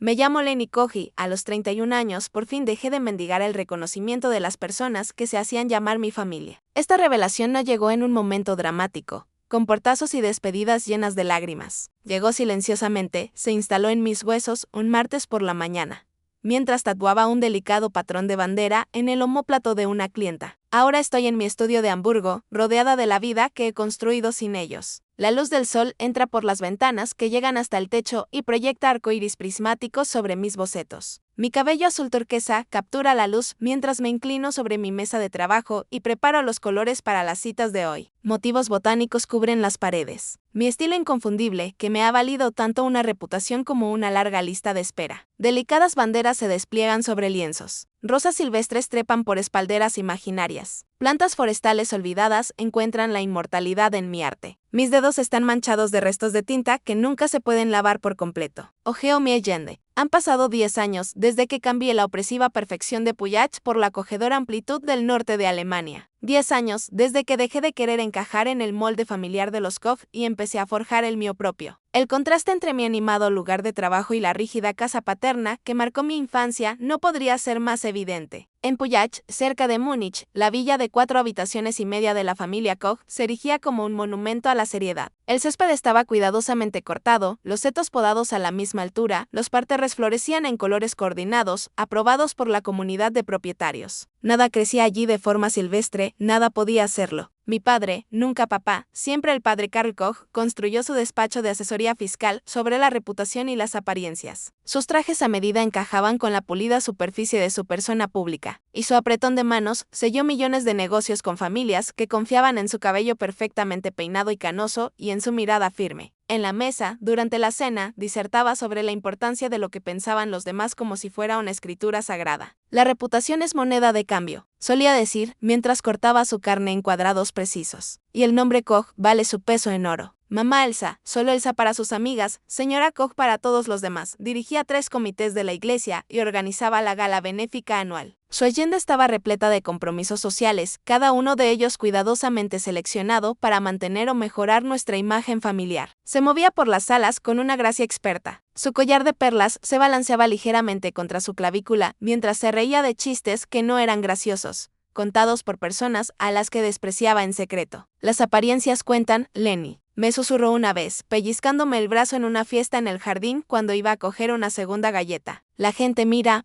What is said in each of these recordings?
Me llamo Lenny Koji, a los 31 años por fin dejé de mendigar el reconocimiento de las personas que se hacían llamar mi familia. Esta revelación no llegó en un momento dramático, con portazos y despedidas llenas de lágrimas. Llegó silenciosamente, se instaló en mis huesos un martes por la mañana, mientras tatuaba un delicado patrón de bandera en el omóplato de una clienta. Ahora estoy en mi estudio de Hamburgo, rodeada de la vida que he construido sin ellos. La luz del sol entra por las ventanas que llegan hasta el techo y proyecta arcoíris prismáticos sobre mis bocetos. Mi cabello azul turquesa captura la luz mientras me inclino sobre mi mesa de trabajo y preparo los colores para las citas de hoy. Motivos botánicos cubren las paredes. Mi estilo inconfundible, que me ha valido tanto una reputación como una larga lista de espera. Delicadas banderas se despliegan sobre lienzos. Rosas silvestres trepan por espalderas imaginarias. Plantas forestales olvidadas encuentran la inmortalidad en mi arte. Mis dedos están manchados de restos de tinta que nunca se pueden lavar por completo. Ojeo mi Allende. Han pasado 10 años desde que cambié la opresiva perfección de Pullach por la acogedora amplitud del norte de Alemania. 10 años desde que dejé de querer encajar en el molde familiar de los Koch y empecé a forjar el mío propio. El contraste entre mi animado lugar de trabajo y la rígida casa paterna que marcó mi infancia no podría ser más evidente. En Pullach, cerca de Múnich, la villa de 4 habitaciones y media de la familia Koch se erigía como un monumento a la seriedad. El césped estaba cuidadosamente cortado, los setos podados a la misma altura, los parterres florecían en colores coordinados, aprobados por la comunidad de propietarios. Nada crecía allí de forma silvestre, nada podía hacerlo. Mi padre, nunca papá, siempre el padre Karl Koch, construyó su despacho de asesoría fiscal sobre la reputación y las apariencias. Sus trajes a medida encajaban con la pulida superficie de su persona pública, y su apretón de manos selló millones de negocios con familias que confiaban en su cabello perfectamente peinado y canoso y en su mirada firme. En la mesa, durante la cena, disertaba sobre la importancia de lo que pensaban los demás como si fuera una escritura sagrada. La reputación es moneda de cambio, solía decir mientras cortaba su carne en cuadrados precisos. Y el nombre Koch vale su peso en oro. Mamá Elsa, solo Elsa para sus amigas, señora Koch para todos los demás, dirigía 3 comités de la iglesia y organizaba la gala benéfica anual. Su agenda estaba repleta de compromisos sociales, cada uno de ellos cuidadosamente seleccionado para mantener o mejorar nuestra imagen familiar. Se movía por las salas con una gracia experta. Su collar de perlas se balanceaba ligeramente contra su clavícula mientras se reía de chistes que no eran graciosos, contados por personas a las que despreciaba en secreto. Las apariencias cuentan, Lenny, me susurró una vez, pellizcándome el brazo en una fiesta en el jardín cuando iba a coger una segunda galleta. La gente mira.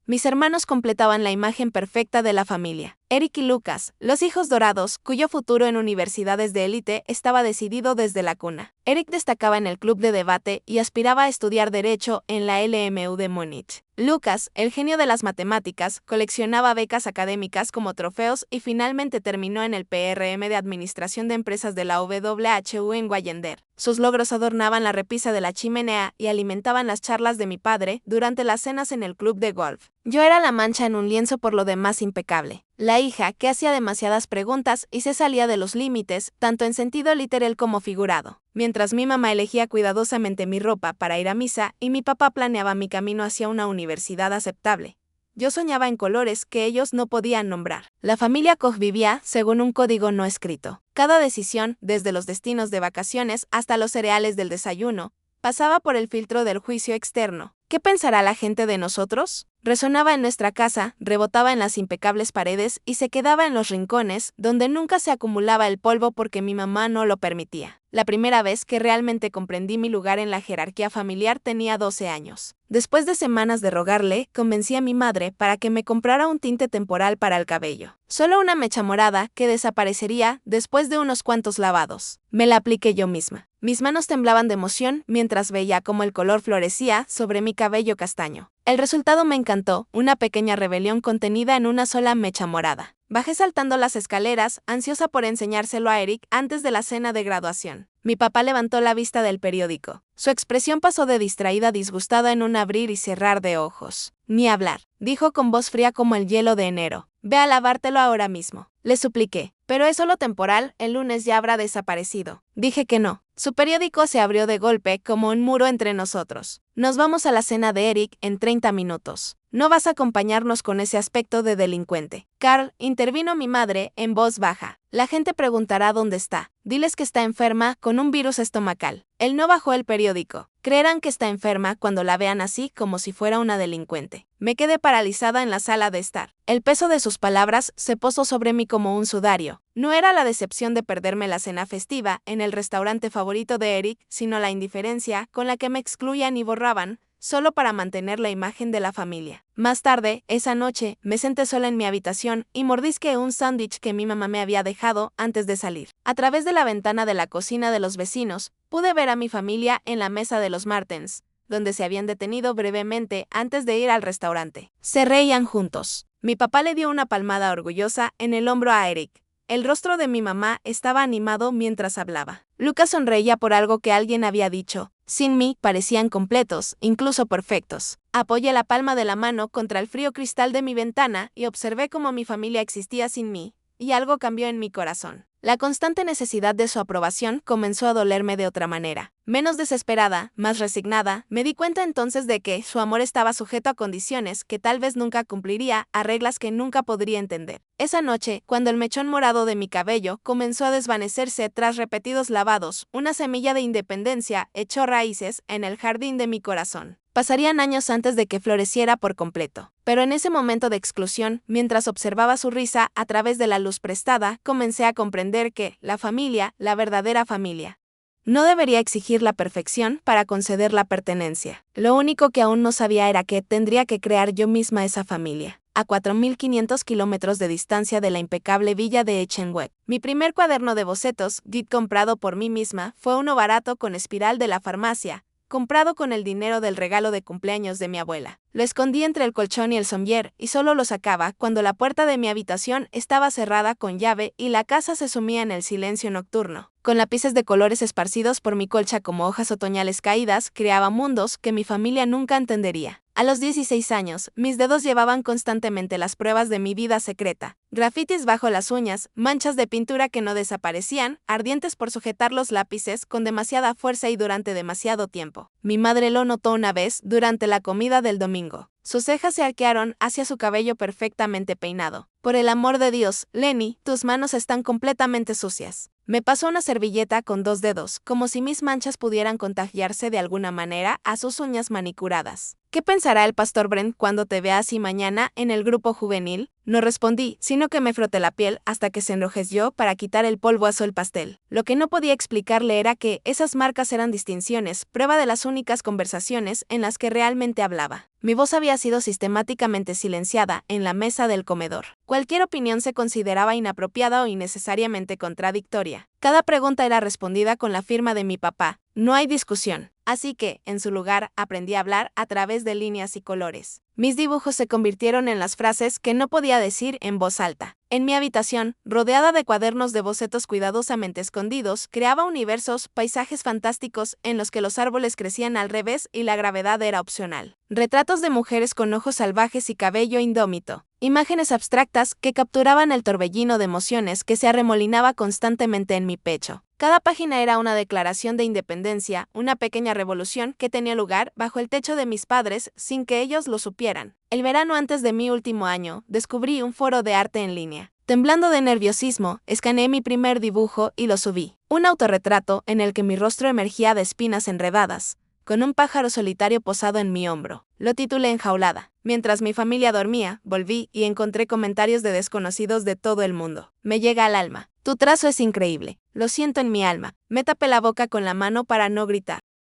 Mis hermanos completaban la imagen perfecta de la familia. Eric y Lucas, los hijos dorados, cuyo futuro en universidades de élite estaba decidido desde la cuna. Eric destacaba en el club de debate y aspiraba a estudiar Derecho en la LMU de Múnich. Lucas, el genio de las matemáticas, coleccionaba becas académicas como trofeos y finalmente terminó en el PRM de Administración de Empresas de la WHU en Wallender. Sus logros adornaban la repisa de la chimenea y alimentaban las charlas de mi padre durante las cenas en el club de golf. Yo era la mancha en un lienzo por lo demás impecable. La hija que hacía demasiadas preguntas y se salía de los límites, tanto en sentido literal como figurado. Mientras mi mamá elegía cuidadosamente mi ropa para ir a misa y mi papá planeaba mi camino hacia una universidad aceptable. Yo soñaba en colores que ellos no podían nombrar. La familia Koch vivía según un código no escrito. Cada decisión, desde los destinos de vacaciones hasta los cereales del desayuno, pasaba por el filtro del juicio externo. ¿Qué pensará la gente de nosotros? Resonaba en nuestra casa, rebotaba en las impecables paredes y se quedaba en los rincones, donde nunca se acumulaba el polvo porque mi mamá no lo permitía. La primera vez que realmente comprendí mi lugar en la jerarquía familiar tenía 12 años. Después de semanas de rogarle, convencí a mi madre para que me comprara un tinte temporal para el cabello. Solo una mecha morada que desaparecería después de unos cuantos lavados. Me la apliqué yo misma. Mis manos temblaban de emoción mientras veía cómo el color florecía sobre mi cabello castaño. El resultado me encantó, una pequeña rebelión contenida en una sola mecha morada. Bajé saltando las escaleras, ansiosa por enseñárselo a Eric antes de la cena de graduación. Mi papá levantó la vista del periódico. Su expresión pasó de distraída a disgustada en un abrir y cerrar de ojos. Ni hablar, dijo con voz fría como el hielo de enero. Ve a lavártelo ahora mismo. Le supliqué. Pero es solo temporal, el lunes ya habrá desaparecido. Dije que no. Su periódico se abrió de golpe como un muro entre nosotros. Nos vamos a la cena de Eric en 30 minutos. No vas a acompañarnos con ese aspecto de delincuente. Carl, intervino mi madre en voz baja. La gente preguntará dónde está. Diles que está enferma con un virus estomacal. Él no bajó el periódico. Creerán que está enferma cuando la vean así como si fuera una delincuente. Me quedé paralizada en la sala de estar. El peso de sus palabras se posó sobre mí como un sudario. No era la decepción de perderme la cena festiva en el restaurante favorito de Eric, sino la indiferencia con la que me excluían y borraban, solo para mantener la imagen de la familia. Más tarde, esa noche, me senté sola en mi habitación y mordisqué un sándwich que mi mamá me había dejado antes de salir. A través de la ventana de la cocina de los vecinos, pude ver a mi familia en la mesa de los Martens, donde se habían detenido brevemente antes de ir al restaurante. Se reían juntos. Mi papá le dio una palmada orgullosa en el hombro a Eric. El rostro de mi mamá estaba animado mientras hablaba. Lucas sonreía por algo que alguien había dicho. Sin mí, parecían completos, incluso perfectos. Apoyé la palma de la mano contra el frío cristal de mi ventana y observé cómo mi familia existía sin mí, y algo cambió en mi corazón. La constante necesidad de su aprobación comenzó a dolerme de otra manera. Menos desesperada, más resignada, me di cuenta entonces de que su amor estaba sujeto a condiciones que tal vez nunca cumpliría, a reglas que nunca podría entender. Esa noche, cuando el mechón morado de mi cabello comenzó a desvanecerse tras repetidos lavados, una semilla de independencia echó raíces en el jardín de mi corazón. Pasarían años antes de que floreciera por completo. Pero en ese momento de exclusión, mientras observaba su risa a través de la luz prestada, comencé a comprender que la familia, la verdadera familia, no debería exigir la perfección para conceder la pertenencia. Lo único que aún no sabía era que tendría que crear yo misma esa familia. A 4.500 kilómetros de distancia de la impecable villa de Echenweb. Mi primer cuaderno de bocetos, Git comprado por mí misma, fue uno barato con espiral de la farmacia, comprado con el dinero del regalo de cumpleaños de mi abuela. Lo escondí entre el colchón y el sommier, y solo lo sacaba cuando la puerta de mi habitación estaba cerrada con llave y la casa se sumía en el silencio nocturno. Con lápices de colores esparcidos por mi colcha como hojas otoñales caídas, creaba mundos que mi familia nunca entendería. A los 16 años, mis dedos llevaban constantemente las pruebas de mi vida secreta. Grafitis bajo las uñas, manchas de pintura que no desaparecían, ardientes por sujetar los lápices con demasiada fuerza y durante demasiado tiempo. Mi madre lo notó una vez durante la comida del domingo. Sus cejas se arquearon hacia su cabello perfectamente peinado. Por el amor de Dios, Lenny, tus manos están completamente sucias. Me pasó una servilleta con 2 dedos, como si mis manchas pudieran contagiarse de alguna manera a sus uñas manicuradas. ¿Qué pensará el pastor Brent cuando te vea así mañana en el grupo juvenil? No respondí, sino que me froté la piel hasta que se enrojeció para quitar el polvo azul pastel. Lo que no podía explicarle era que esas marcas eran distinciones, prueba de las únicas conversaciones en las que realmente hablaba. Mi voz había sido sistemáticamente silenciada en la mesa del comedor. Cualquier opinión se consideraba inapropiada o innecesariamente contradictoria. Cada pregunta era respondida con la firma de mi papá. No hay discusión. Así que, en su lugar, aprendí a hablar a través de líneas y colores. Mis dibujos se convirtieron en las frases que no podía decir en voz alta. En mi habitación, rodeada de cuadernos de bocetos cuidadosamente escondidos, creaba universos, paisajes fantásticos en los que los árboles crecían al revés y la gravedad era opcional. Retratos de mujeres con ojos salvajes y cabello indómito. Imágenes abstractas que capturaban el torbellino de emociones que se arremolinaba constantemente en mi pecho. Cada página era una declaración de independencia, una pequeña revolución que tenía lugar bajo el techo de mis padres sin que ellos lo supieran. El verano antes de mi último año, descubrí un foro de arte en línea. Temblando de nerviosismo, escaneé mi primer dibujo y lo subí. Un autorretrato en el que mi rostro emergía de espinas enredadas, con un pájaro solitario posado en mi hombro. Lo titulé Enjaulada. Mientras mi familia dormía, volví y encontré comentarios de desconocidos de todo el mundo. Me llega al alma. Tu trazo es increíble. Lo siento en mi alma. Me tapé la boca con la mano para no gritar.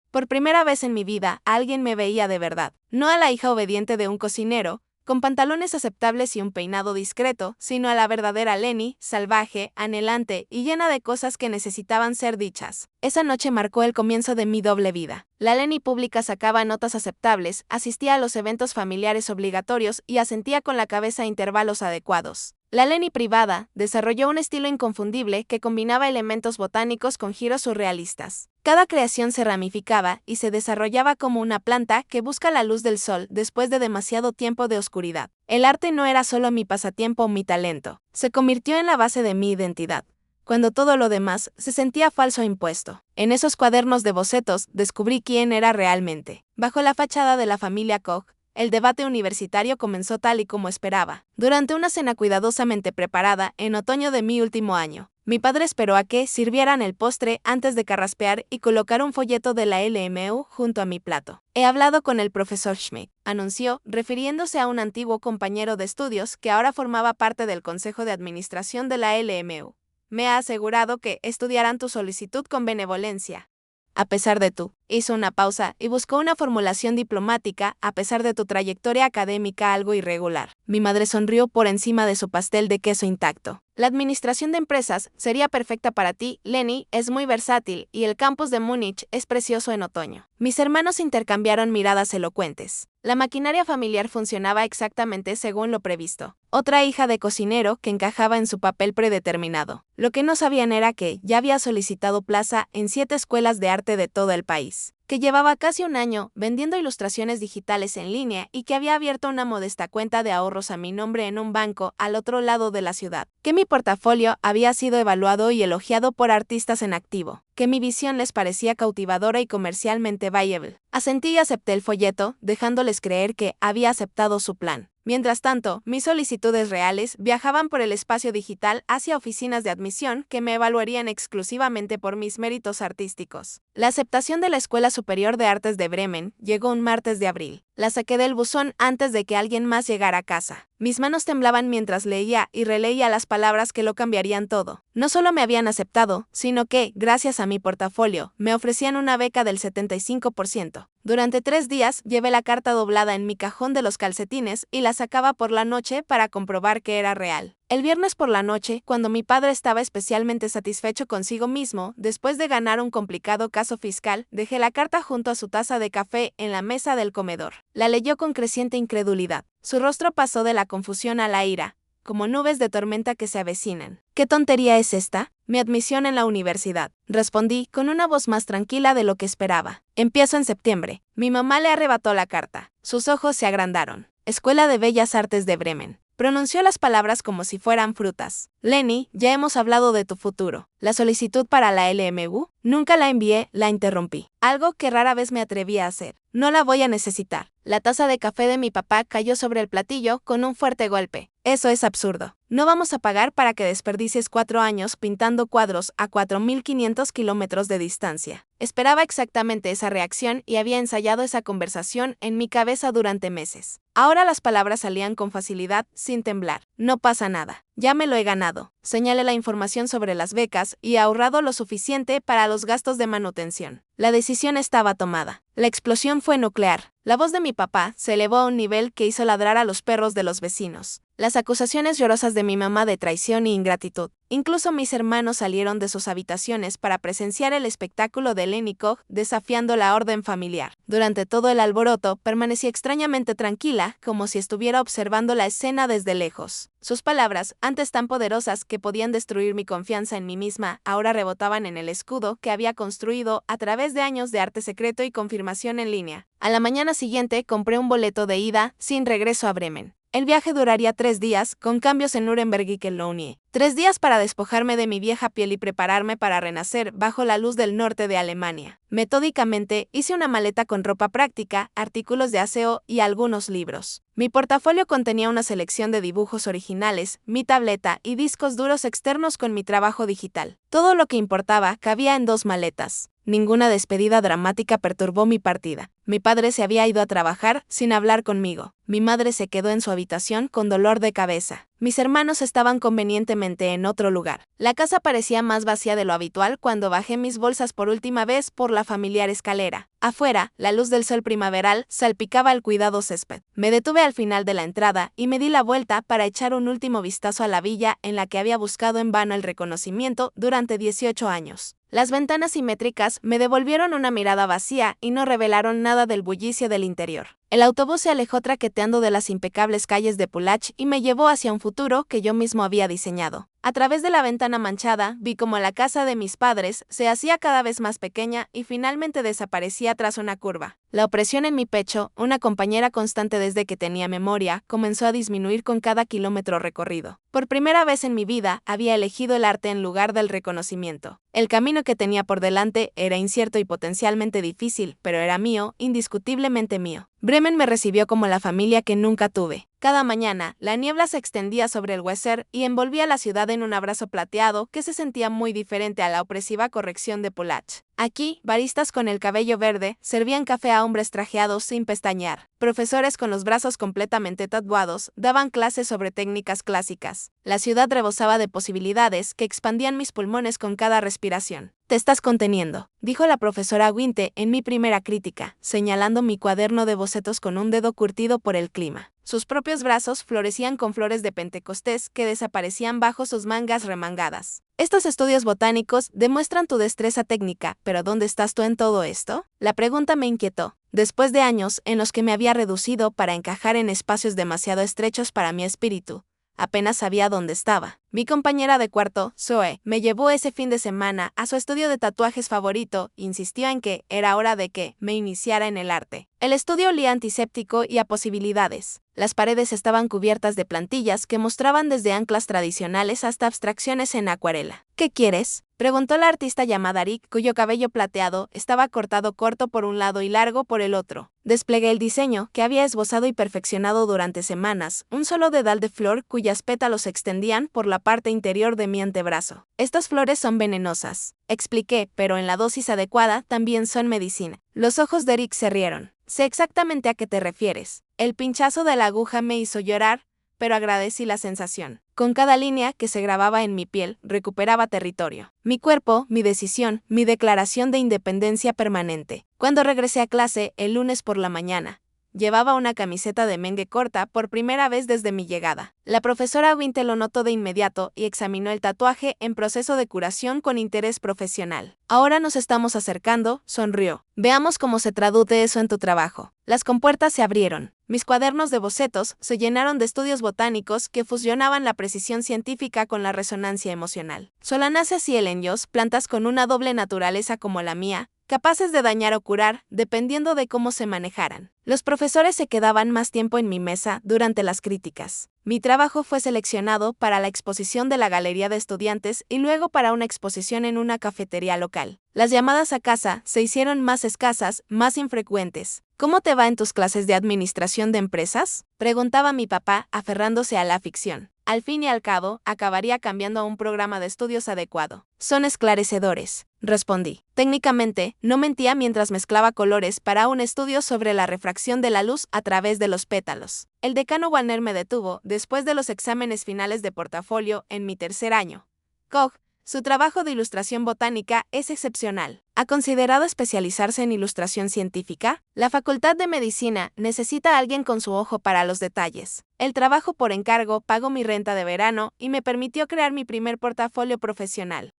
Por primera vez en mi vida, alguien me veía de verdad. No a la hija obediente de un cocinero, con pantalones aceptables y un peinado discreto, sino a la verdadera Lenny, salvaje, anhelante y llena de cosas que necesitaban ser dichas. Esa noche marcó el comienzo de mi doble vida. La Lenny pública sacaba notas aceptables, asistía a los eventos familiares obligatorios y asentía con la cabeza a intervalos adecuados. La Lenny privada desarrolló un estilo inconfundible que combinaba elementos botánicos con giros surrealistas. Cada creación se ramificaba y se desarrollaba como una planta que busca la luz del sol después de demasiado tiempo de oscuridad. El arte no era solo mi pasatiempo o mi talento, se convirtió en la base de mi identidad, cuando todo lo demás se sentía falso e impuesto. En esos cuadernos de bocetos descubrí quién era realmente. Bajo la fachada de la familia Koch, El debate universitario comenzó tal y como esperaba. Durante una cena cuidadosamente preparada en otoño de mi último año, mi padre esperó a que sirvieran el postre antes de carraspear y colocar un folleto de la LMU junto a mi plato. He hablado con el profesor Schmidt, anunció, refiriéndose a un antiguo compañero de estudios que ahora formaba parte del consejo de administración de la LMU. Me ha asegurado que estudiarán tu solicitud con benevolencia. A pesar de tu, hizo una pausa y buscó una formulación diplomática, a pesar de tu trayectoria académica algo irregular. Mi madre sonrió por encima de su pastel de queso intacto. La administración de empresas sería perfecta para ti, Lenny, es muy versátil y el campus de Múnich es precioso en otoño. Mis hermanos intercambiaron miradas elocuentes. La maquinaria familiar funcionaba exactamente según lo previsto. Otra hija de cocinero que encajaba en su papel predeterminado. Lo que no sabían era que ya había solicitado plaza en 7 escuelas de arte de todo el país, que llevaba casi un año vendiendo ilustraciones digitales en línea y que había abierto una modesta cuenta de ahorros a mi nombre en un banco al otro lado de la ciudad, que mi portafolio había sido evaluado y elogiado por artistas en activo, que mi visión les parecía cautivadora y comercialmente viable. Asentí y acepté el folleto, dejándoles creer que había aceptado su plan. Mientras tanto, mis solicitudes reales viajaban por el espacio digital hacia oficinas de admisión que me evaluarían exclusivamente por mis méritos artísticos. La aceptación de la Escuela Superior de Artes de Bremen llegó un martes de abril. La saqué del buzón antes de que alguien más llegara a casa. Mis manos temblaban mientras leía y releía las palabras que lo cambiarían todo. No solo me habían aceptado, sino que, gracias a mi portafolio, me ofrecían una beca del 75%. Durante 3 días llevé la carta doblada en mi cajón de los calcetines y la sacaba por la noche para comprobar que era real. El viernes por la noche, cuando mi padre estaba especialmente satisfecho consigo mismo, después de ganar un complicado caso fiscal, dejé la carta junto a su taza de café en la mesa del comedor. La leyó con creciente incredulidad. Su rostro pasó de la confusión a la ira, como nubes de tormenta que se avecinan. ¿Qué tontería es esta? Mi admisión en la universidad. Respondí con una voz más tranquila de lo que esperaba. Empiezo en septiembre. Mi mamá le arrebató la carta. Sus ojos se agrandaron. Escuela de Bellas Artes de Bremen. Pronunció las palabras como si fueran frutas. Lenny, ya hemos hablado de tu futuro. ¿La solicitud para la LMU? Nunca la envié, la interrumpí. Algo que rara vez me atreví a hacer. No la voy a necesitar. La taza de café de mi papá cayó sobre el platillo con un fuerte golpe. Eso es absurdo. No vamos a pagar para que desperdicies 4 años pintando cuadros a 4.500 kilómetros de distancia. Esperaba exactamente esa reacción y había ensayado esa conversación en mi cabeza durante meses. Ahora las palabras salían con facilidad, sin temblar. No pasa nada. Ya me lo he ganado. Señalé la información sobre las becas y he ahorrado lo suficiente para los gastos de manutención. La decisión estaba tomada. La explosión fue nuclear. La voz de mi papá se elevó a un nivel que hizo ladrar a los perros de los vecinos. Las acusaciones llorosas de mi mamá de traición y ingratitud. Incluso mis hermanos salieron de sus habitaciones para presenciar el espectáculo de Lenny Koch desafiando la orden familiar. Durante todo el alboroto, permanecí extrañamente tranquila, como si estuviera observando la escena desde lejos. Sus palabras, antes tan poderosas que podían destruir mi confianza en mí misma, ahora rebotaban en el escudo que había construido a través de años de arte secreto y confirmación en línea. A la mañana siguiente compré un boleto de ida, sin regreso a Bremen. El viaje duraría 3 días, con cambios en Nuremberg y Colonia. 3 días para despojarme de mi vieja piel y prepararme para renacer bajo la luz del norte de Alemania. Metódicamente, hice una maleta con ropa práctica, artículos de aseo y algunos libros. Mi portafolio contenía una selección de dibujos originales, mi tableta y discos duros externos con mi trabajo digital. Todo lo que importaba cabía en 2 maletas. Ninguna despedida dramática perturbó mi partida. Mi padre se había ido a trabajar sin hablar conmigo. Mi madre se quedó en su habitación con dolor de cabeza. Mis hermanos estaban convenientemente en otro lugar. La casa parecía más vacía de lo habitual cuando bajé mis bolsas por última vez por la familiar escalera. Afuera, la luz del sol primaveral salpicaba el cuidado césped. Me detuve al final de la entrada y me di la vuelta para echar un último vistazo a la villa en la que había buscado en vano el reconocimiento durante 18 años. Las ventanas simétricas me devolvieron una mirada vacía y no revelaron nada del bullicio del interior. El autobús se alejó traqueteando de las impecables calles de Pullach y me llevó hacia un futuro que yo mismo había diseñado. A través de la ventana manchada, vi cómo la casa de mis padres se hacía cada vez más pequeña y finalmente desaparecía tras una curva. La opresión en mi pecho, una compañera constante desde que tenía memoria, comenzó a disminuir con cada kilómetro recorrido. Por primera vez en mi vida, había elegido el arte en lugar del reconocimiento. El camino que tenía por delante era incierto y potencialmente difícil, pero era mío, indiscutiblemente mío. Bremen me recibió como la familia que nunca tuve. Cada mañana, la niebla se extendía sobre el Weser y envolvía la ciudad en un abrazo plateado que se sentía muy diferente a la opresiva corrección de Pullach. Aquí, baristas con el cabello verde servían café a hombres trajeados sin pestañear. Profesores con los brazos completamente tatuados daban clases sobre técnicas clásicas. La ciudad rebosaba de posibilidades que expandían mis pulmones con cada respiración. Te estás conteniendo, dijo la profesora Winte en mi primera crítica, señalando mi cuaderno de bocetos con un dedo curtido por el clima. Sus propios brazos florecían con flores de Pentecostés que desaparecían bajo sus mangas remangadas. Estos estudios botánicos demuestran tu destreza técnica, pero ¿dónde estás tú en todo esto? La pregunta me inquietó. Después de años en los que me había reducido para encajar en espacios demasiado estrechos para mi espíritu, apenas sabía dónde estaba. Mi compañera de cuarto, Zoe, me llevó ese fin de semana a su estudio de tatuajes favorito e insistió en que era hora de que me iniciara en el arte. El estudio olía antiséptico y a posibilidades. Las paredes estaban cubiertas de plantillas que mostraban desde anclas tradicionales hasta abstracciones en acuarela. ¿Qué quieres?, preguntó la artista llamada Rick, cuyo cabello plateado estaba cortado corto por un lado y largo por el otro. Desplegué el diseño que había esbozado y perfeccionado durante semanas, un solo dedal de flor cuyas pétalos se extendían por la parte interior de mi antebrazo. Estas flores son venenosas, expliqué, pero en la dosis adecuada también son medicina. Los ojos de Rick se rieron. Sé exactamente a qué te refieres. El pinchazo de la aguja me hizo llorar, pero agradecí la sensación. Con cada línea que se grababa en mi piel, recuperaba territorio. Mi cuerpo, mi decisión, mi declaración de independencia permanente. Cuando regresé a clase, el lunes por la mañana, llevaba una camiseta de mengue corta por primera vez desde mi llegada. La profesora Winte lo notó de inmediato y examinó el tatuaje en proceso de curación con interés profesional. Ahora nos estamos acercando, sonrió. Veamos cómo se traduce eso en tu trabajo. Las compuertas se abrieron. Mis cuadernos de bocetos se llenaron de estudios botánicos que fusionaban la precisión científica con la resonancia emocional. Solanáceas y helenios, plantas con una doble naturaleza como la mía, capaces de dañar o curar, dependiendo de cómo se manejaran. Los profesores se quedaban más tiempo en mi mesa durante las críticas. Mi trabajo fue seleccionado para la exposición de la galería de estudiantes y luego para una exposición en una cafetería local. Las llamadas a casa se hicieron más escasas, más infrecuentes. ¿Cómo te va en tus clases de administración de empresas?, preguntaba mi papá, aferrándose a la ficción. Al fin y al cabo, acabaría cambiando a un programa de estudios adecuado. Son esclarecedores, respondí. Técnicamente, no mentía mientras mezclaba colores para un estudio sobre la refracción de la luz a través de los pétalos. El decano Warner me detuvo después de los exámenes finales de portafolio en mi tercer año. Koch, su trabajo de ilustración botánica es excepcional. ¿Ha considerado especializarse en ilustración científica? La Facultad de Medicina necesita a alguien con su ojo para los detalles. El trabajo por encargo pagó mi renta de verano y me permitió crear mi primer portafolio profesional.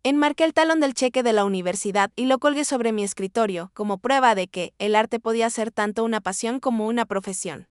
Enmarqué el talón del cheque de la universidad y lo colgué sobre mi escritorio como prueba de que el arte podía ser tanto una pasión como una profesión.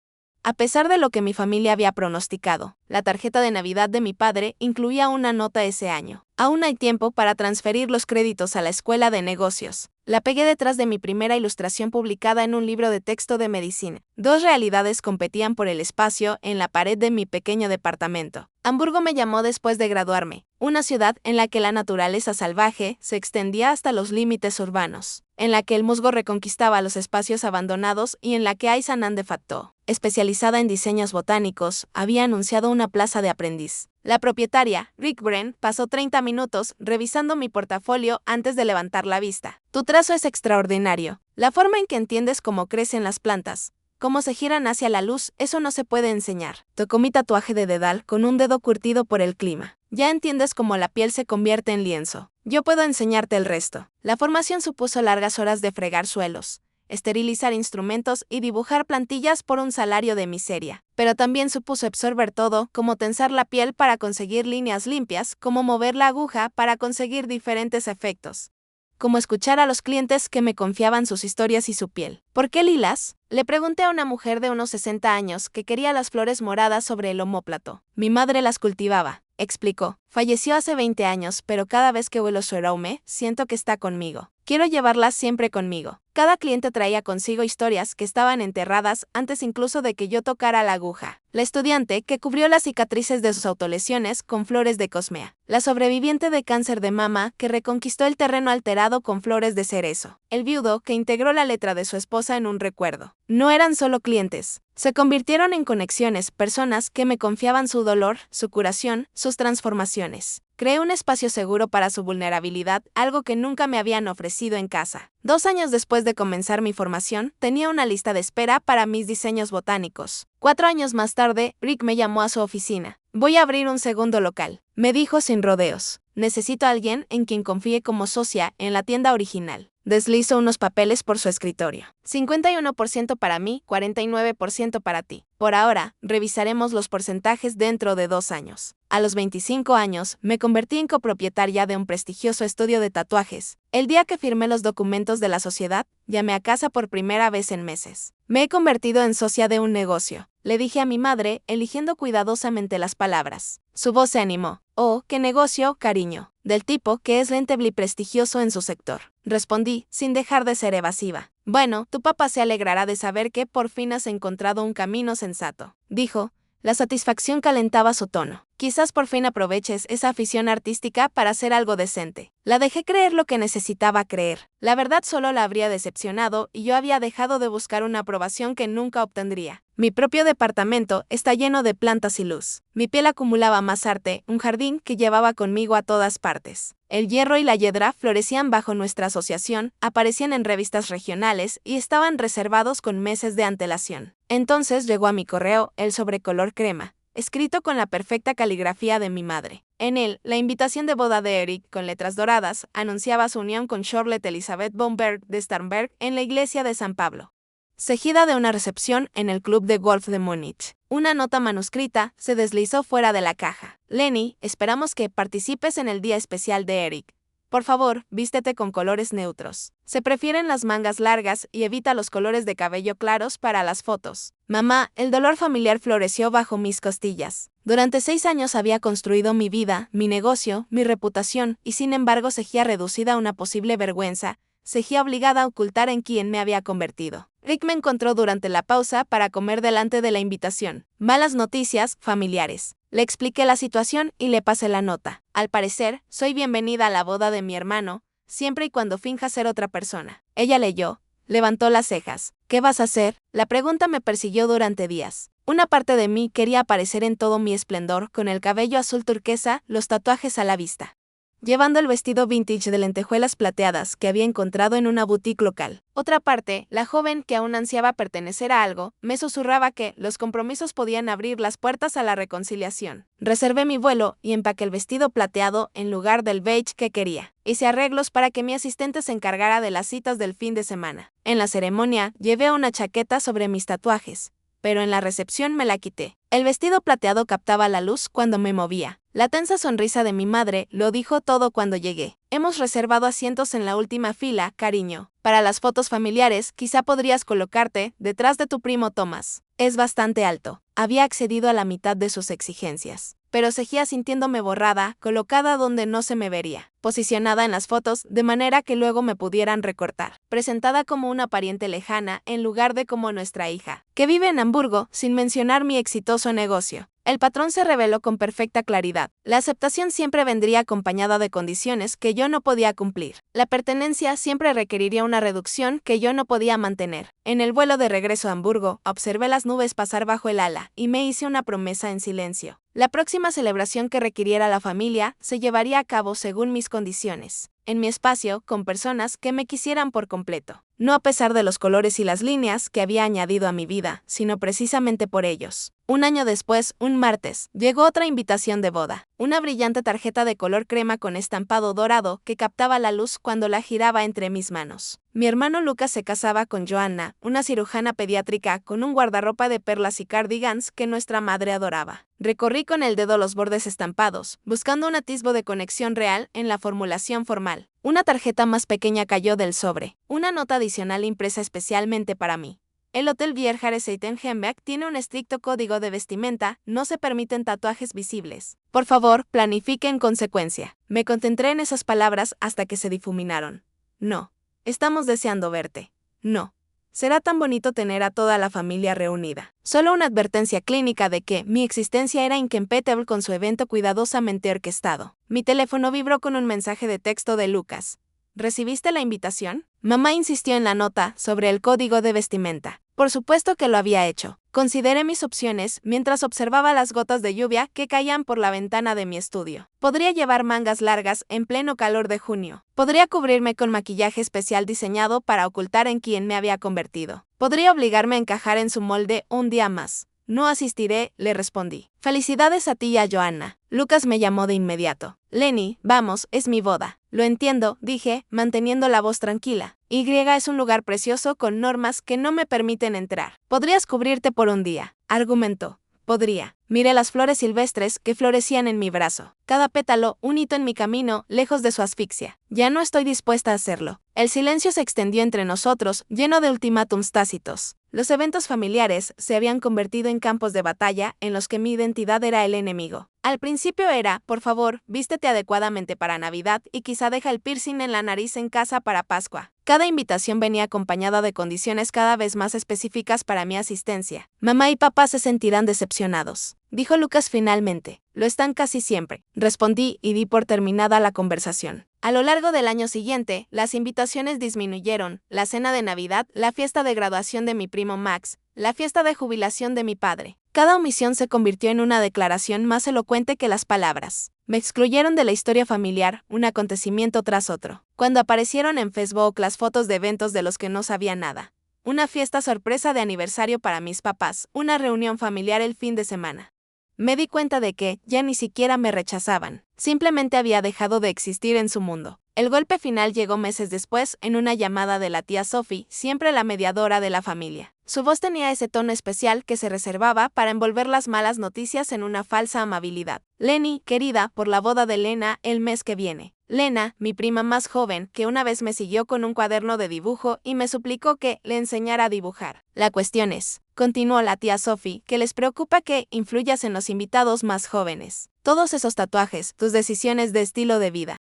A pesar de lo que mi familia había pronosticado, la tarjeta de Navidad de mi padre incluía una nota ese año. Aún hay tiempo para transferir los créditos a la escuela de negocios. La pegué detrás de mi primera ilustración publicada en un libro de texto de medicina. Dos realidades competían por el espacio en la pared de mi pequeño departamento. Hamburgo me llamó después de graduarme, una ciudad en la que la naturaleza salvaje se extendía hasta los límites urbanos, en la que el musgo reconquistaba los espacios abandonados y en la que Aisanan de facto, especializada en diseños botánicos, había anunciado una plaza de aprendiz. La propietaria, Rick Bren, pasó 30 minutos revisando mi portafolio antes de levantar la vista. Tu trazo es extraordinario. La forma en que entiendes cómo crecen las plantas, cómo se giran hacia la luz, eso no se puede enseñar. Tocó mi tatuaje de dedal con un dedo curtido por el clima. Ya entiendes cómo la piel se convierte en lienzo. Yo puedo enseñarte el resto. La formación supuso largas horas de fregar suelos, esterilizar instrumentos y dibujar plantillas por un salario de miseria. Pero también supuso absorber todo, como tensar la piel para conseguir líneas limpias, como mover la aguja para conseguir diferentes efectos, como escuchar a los clientes que me confiaban sus historias y su piel. ¿Por qué lilas?, le pregunté a una mujer de unos 60 años que quería las flores moradas sobre el omóplato. Mi madre las cultivaba, explicó. Falleció hace 20 años, pero cada vez que huelo su aroma, siento que está conmigo. Quiero llevarla siempre conmigo. Cada cliente traía consigo historias que estaban enterradas antes incluso de que yo tocara la aguja. La estudiante que cubrió las cicatrices de sus autolesiones con flores de cosmea. La sobreviviente de cáncer de mama que reconquistó el terreno alterado con flores de cerezo. El viudo que integró la letra de su esposa en un recuerdo. No eran solo clientes. Se convirtieron en conexiones, personas que me confiaban su dolor, su curación, sus transformaciones. Creé un espacio seguro para su vulnerabilidad, algo que nunca me habían ofrecido en casa. 2 años después de comenzar mi formación, tenía una lista de espera para mis diseños botánicos. 4 años más tarde, Rick me llamó a su oficina. Voy a abrir un segundo local, me dijo sin rodeos. Necesito a alguien en quien confíe como socia en la tienda original. Deslizo unos papeles por su escritorio. 51% para mí, 49% para ti. Por ahora, revisaremos los porcentajes dentro de 2 años. A los 25 años, me convertí en copropietaria de un prestigioso estudio de tatuajes. El día que firmé los documentos de la sociedad, llamé a casa por primera vez en meses. Me he convertido en socia de un negocio, le dije a mi madre, eligiendo cuidadosamente las palabras. Su voz se animó. Oh, qué negocio, cariño. Del tipo que es lente y prestigioso en su sector. Respondí, sin dejar de ser evasiva. Bueno, tu papá se alegrará de saber que por fin has encontrado un camino sensato, dijo. La satisfacción calentaba su tono. Quizás por fin aproveches esa afición artística para hacer algo decente. La dejé creer lo que necesitaba creer. La verdad solo la habría decepcionado y yo había dejado de buscar una aprobación que nunca obtendría. Mi propio departamento está lleno de plantas y luz. Mi piel acumulaba más arte, un jardín que llevaba conmigo a todas partes. El hierro y la hiedra florecían bajo nuestra asociación, aparecían en revistas regionales y estaban reservados con meses de antelación. Entonces llegó a mi correo el sobrecolor crema, escrito con la perfecta caligrafía de mi madre. En él, la invitación de boda de Eric, con letras doradas, anunciaba su unión con Charlotte Elizabeth von Berg de Starnberg en la iglesia de San Pablo. Seguida de una recepción en el club de golf de Múnich. Una nota manuscrita se deslizó fuera de la caja. Lenny, esperamos que participes en el día especial de Eric. Por favor, vístete con colores neutros. Se prefieren las mangas largas y evita los colores de cabello claros para las fotos. Mamá, el dolor familiar floreció bajo mis costillas. Durante 6 años había construido mi vida, mi negocio, mi reputación, y sin embargo seguía reducida a una posible vergüenza, seguía obligada a ocultar en quién me había convertido. Rick me encontró durante la pausa para comer delante de la invitación. Malas noticias, familiares. Le expliqué la situación y le pasé la nota. Al parecer, soy bienvenida a la boda de mi hermano, siempre y cuando finja ser otra persona. Ella leyó, levantó las cejas. ¿Qué vas a hacer? La pregunta me persiguió durante días. Una parte de mí quería aparecer en todo mi esplendor, con el cabello azul turquesa, los tatuajes a la vista, llevando el vestido vintage de lentejuelas plateadas que había encontrado en una boutique local. Otra parte, la joven que aún ansiaba pertenecer a algo, me susurraba que los compromisos podían abrir las puertas a la reconciliación. Reservé mi vuelo y empaqué el vestido plateado en lugar del beige que quería. Hice arreglos para que mi asistente se encargara de las citas del fin de semana. En la ceremonia, llevé una chaqueta sobre mis tatuajes, pero en la recepción me la quité. El vestido plateado captaba la luz cuando me movía. La tensa sonrisa de mi madre lo dijo todo cuando llegué. Hemos reservado asientos en la última fila, cariño. Para las fotos familiares, quizá podrías colocarte detrás de tu primo Thomas. Es bastante alto. Había accedido a la mitad de sus exigencias, pero seguía sintiéndome borrada, colocada donde no se me vería, posicionada en las fotos de manera que luego me pudieran recortar, presentada como una pariente lejana en lugar de como nuestra hija, que vive en Hamburgo, sin mencionar mi exitoso negocio. El patrón se reveló con perfecta claridad. La aceptación siempre vendría acompañada de condiciones que yo no podía cumplir. La pertenencia siempre requeriría una reducción que yo no podía mantener. En el vuelo de regreso a Hamburgo, observé las nubes pasar bajo el ala y me hice una promesa en silencio. La próxima celebración que requiriera la familia se llevaría a cabo según mis condiciones, en mi espacio, con personas que me quisieran por completo. No a pesar de los colores y las líneas que había añadido a mi vida, sino precisamente por ellos. 1 año después, un martes, llegó otra invitación de boda. Una brillante tarjeta de color crema con estampado dorado que captaba la luz cuando la giraba entre mis manos. Mi hermano Lucas se casaba con Joanna, una cirujana pediátrica con un guardarropa de perlas y cardigans que nuestra madre adoraba. Recorrí con el dedo los bordes estampados, buscando un atisbo de conexión real en la formulación formal. Una tarjeta más pequeña cayó del sobre, una nota adicional impresa especialmente para mí. El Hotel Vierjareseite en Hembeck tiene un estricto código de vestimenta, no se permiten tatuajes visibles. Por favor, planifique en consecuencia. Me concentré en esas palabras hasta que se difuminaron. No. Estamos deseando verte. No. Será tan bonito tener a toda la familia reunida. Solo una advertencia clínica de que mi existencia era incompatible con su evento cuidadosamente orquestado. Mi teléfono vibró con un mensaje de texto de Lucas. ¿Recibiste la invitación? Mamá insistió en la nota sobre el código de vestimenta. Por supuesto que lo había hecho. Consideré mis opciones mientras observaba las gotas de lluvia que caían por la ventana de mi estudio. Podría llevar mangas largas en pleno calor de junio. Podría cubrirme con maquillaje especial diseñado para ocultar en quién me había convertido. Podría obligarme a encajar en su molde un día más. No asistiré, le respondí. Felicidades a ti y a Joanna. Lucas me llamó de inmediato. Lenny, vamos, es mi boda. Lo entiendo, dije, manteniendo la voz tranquila. Y es un lugar precioso con normas que no me permiten entrar. Podrías cubrirte por un día, argumentó. Podría. Miré las flores silvestres que florecían en mi brazo. Cada pétalo, un hito en mi camino, lejos de su asfixia. Ya no estoy dispuesta a hacerlo. El silencio se extendió entre nosotros, lleno de ultimátums tácitos. Los eventos familiares se habían convertido en campos de batalla en los que mi identidad era el enemigo. Al principio era, por favor, vístete adecuadamente para Navidad y quizá deja el piercing en la nariz en casa para Pascua. Cada invitación venía acompañada de condiciones cada vez más específicas para mi asistencia. Mamá y papá se sentirán decepcionados, dijo Lucas finalmente. Lo están casi siempre, respondí y di por terminada la conversación. A lo largo del año siguiente, las invitaciones disminuyeron, la cena de Navidad, la fiesta de graduación de mi primo Max, la fiesta de jubilación de mi padre. Cada omisión se convirtió en una declaración más elocuente que las palabras. Me excluyeron de la historia familiar, un acontecimiento tras otro. Cuando aparecieron en Facebook las fotos de eventos de los que no sabía nada. Una fiesta sorpresa de aniversario para mis papás, una reunión familiar el fin de semana. Me di cuenta de que ya ni siquiera me rechazaban. Simplemente había dejado de existir en su mundo. El golpe final llegó meses después en una llamada de la tía Sophie, siempre la mediadora de la familia. Su voz tenía ese tono especial que se reservaba para envolver las malas noticias en una falsa amabilidad. Lenny, querida, por la boda de Lena el mes que viene. Lena, mi prima más joven, que una vez me siguió con un cuaderno de dibujo y me suplicó que le enseñara a dibujar. La cuestión es, continuó la tía Sophie, que les preocupa que influyas en los invitados más jóvenes. Todos esos tatuajes, tus decisiones de estilo de vida.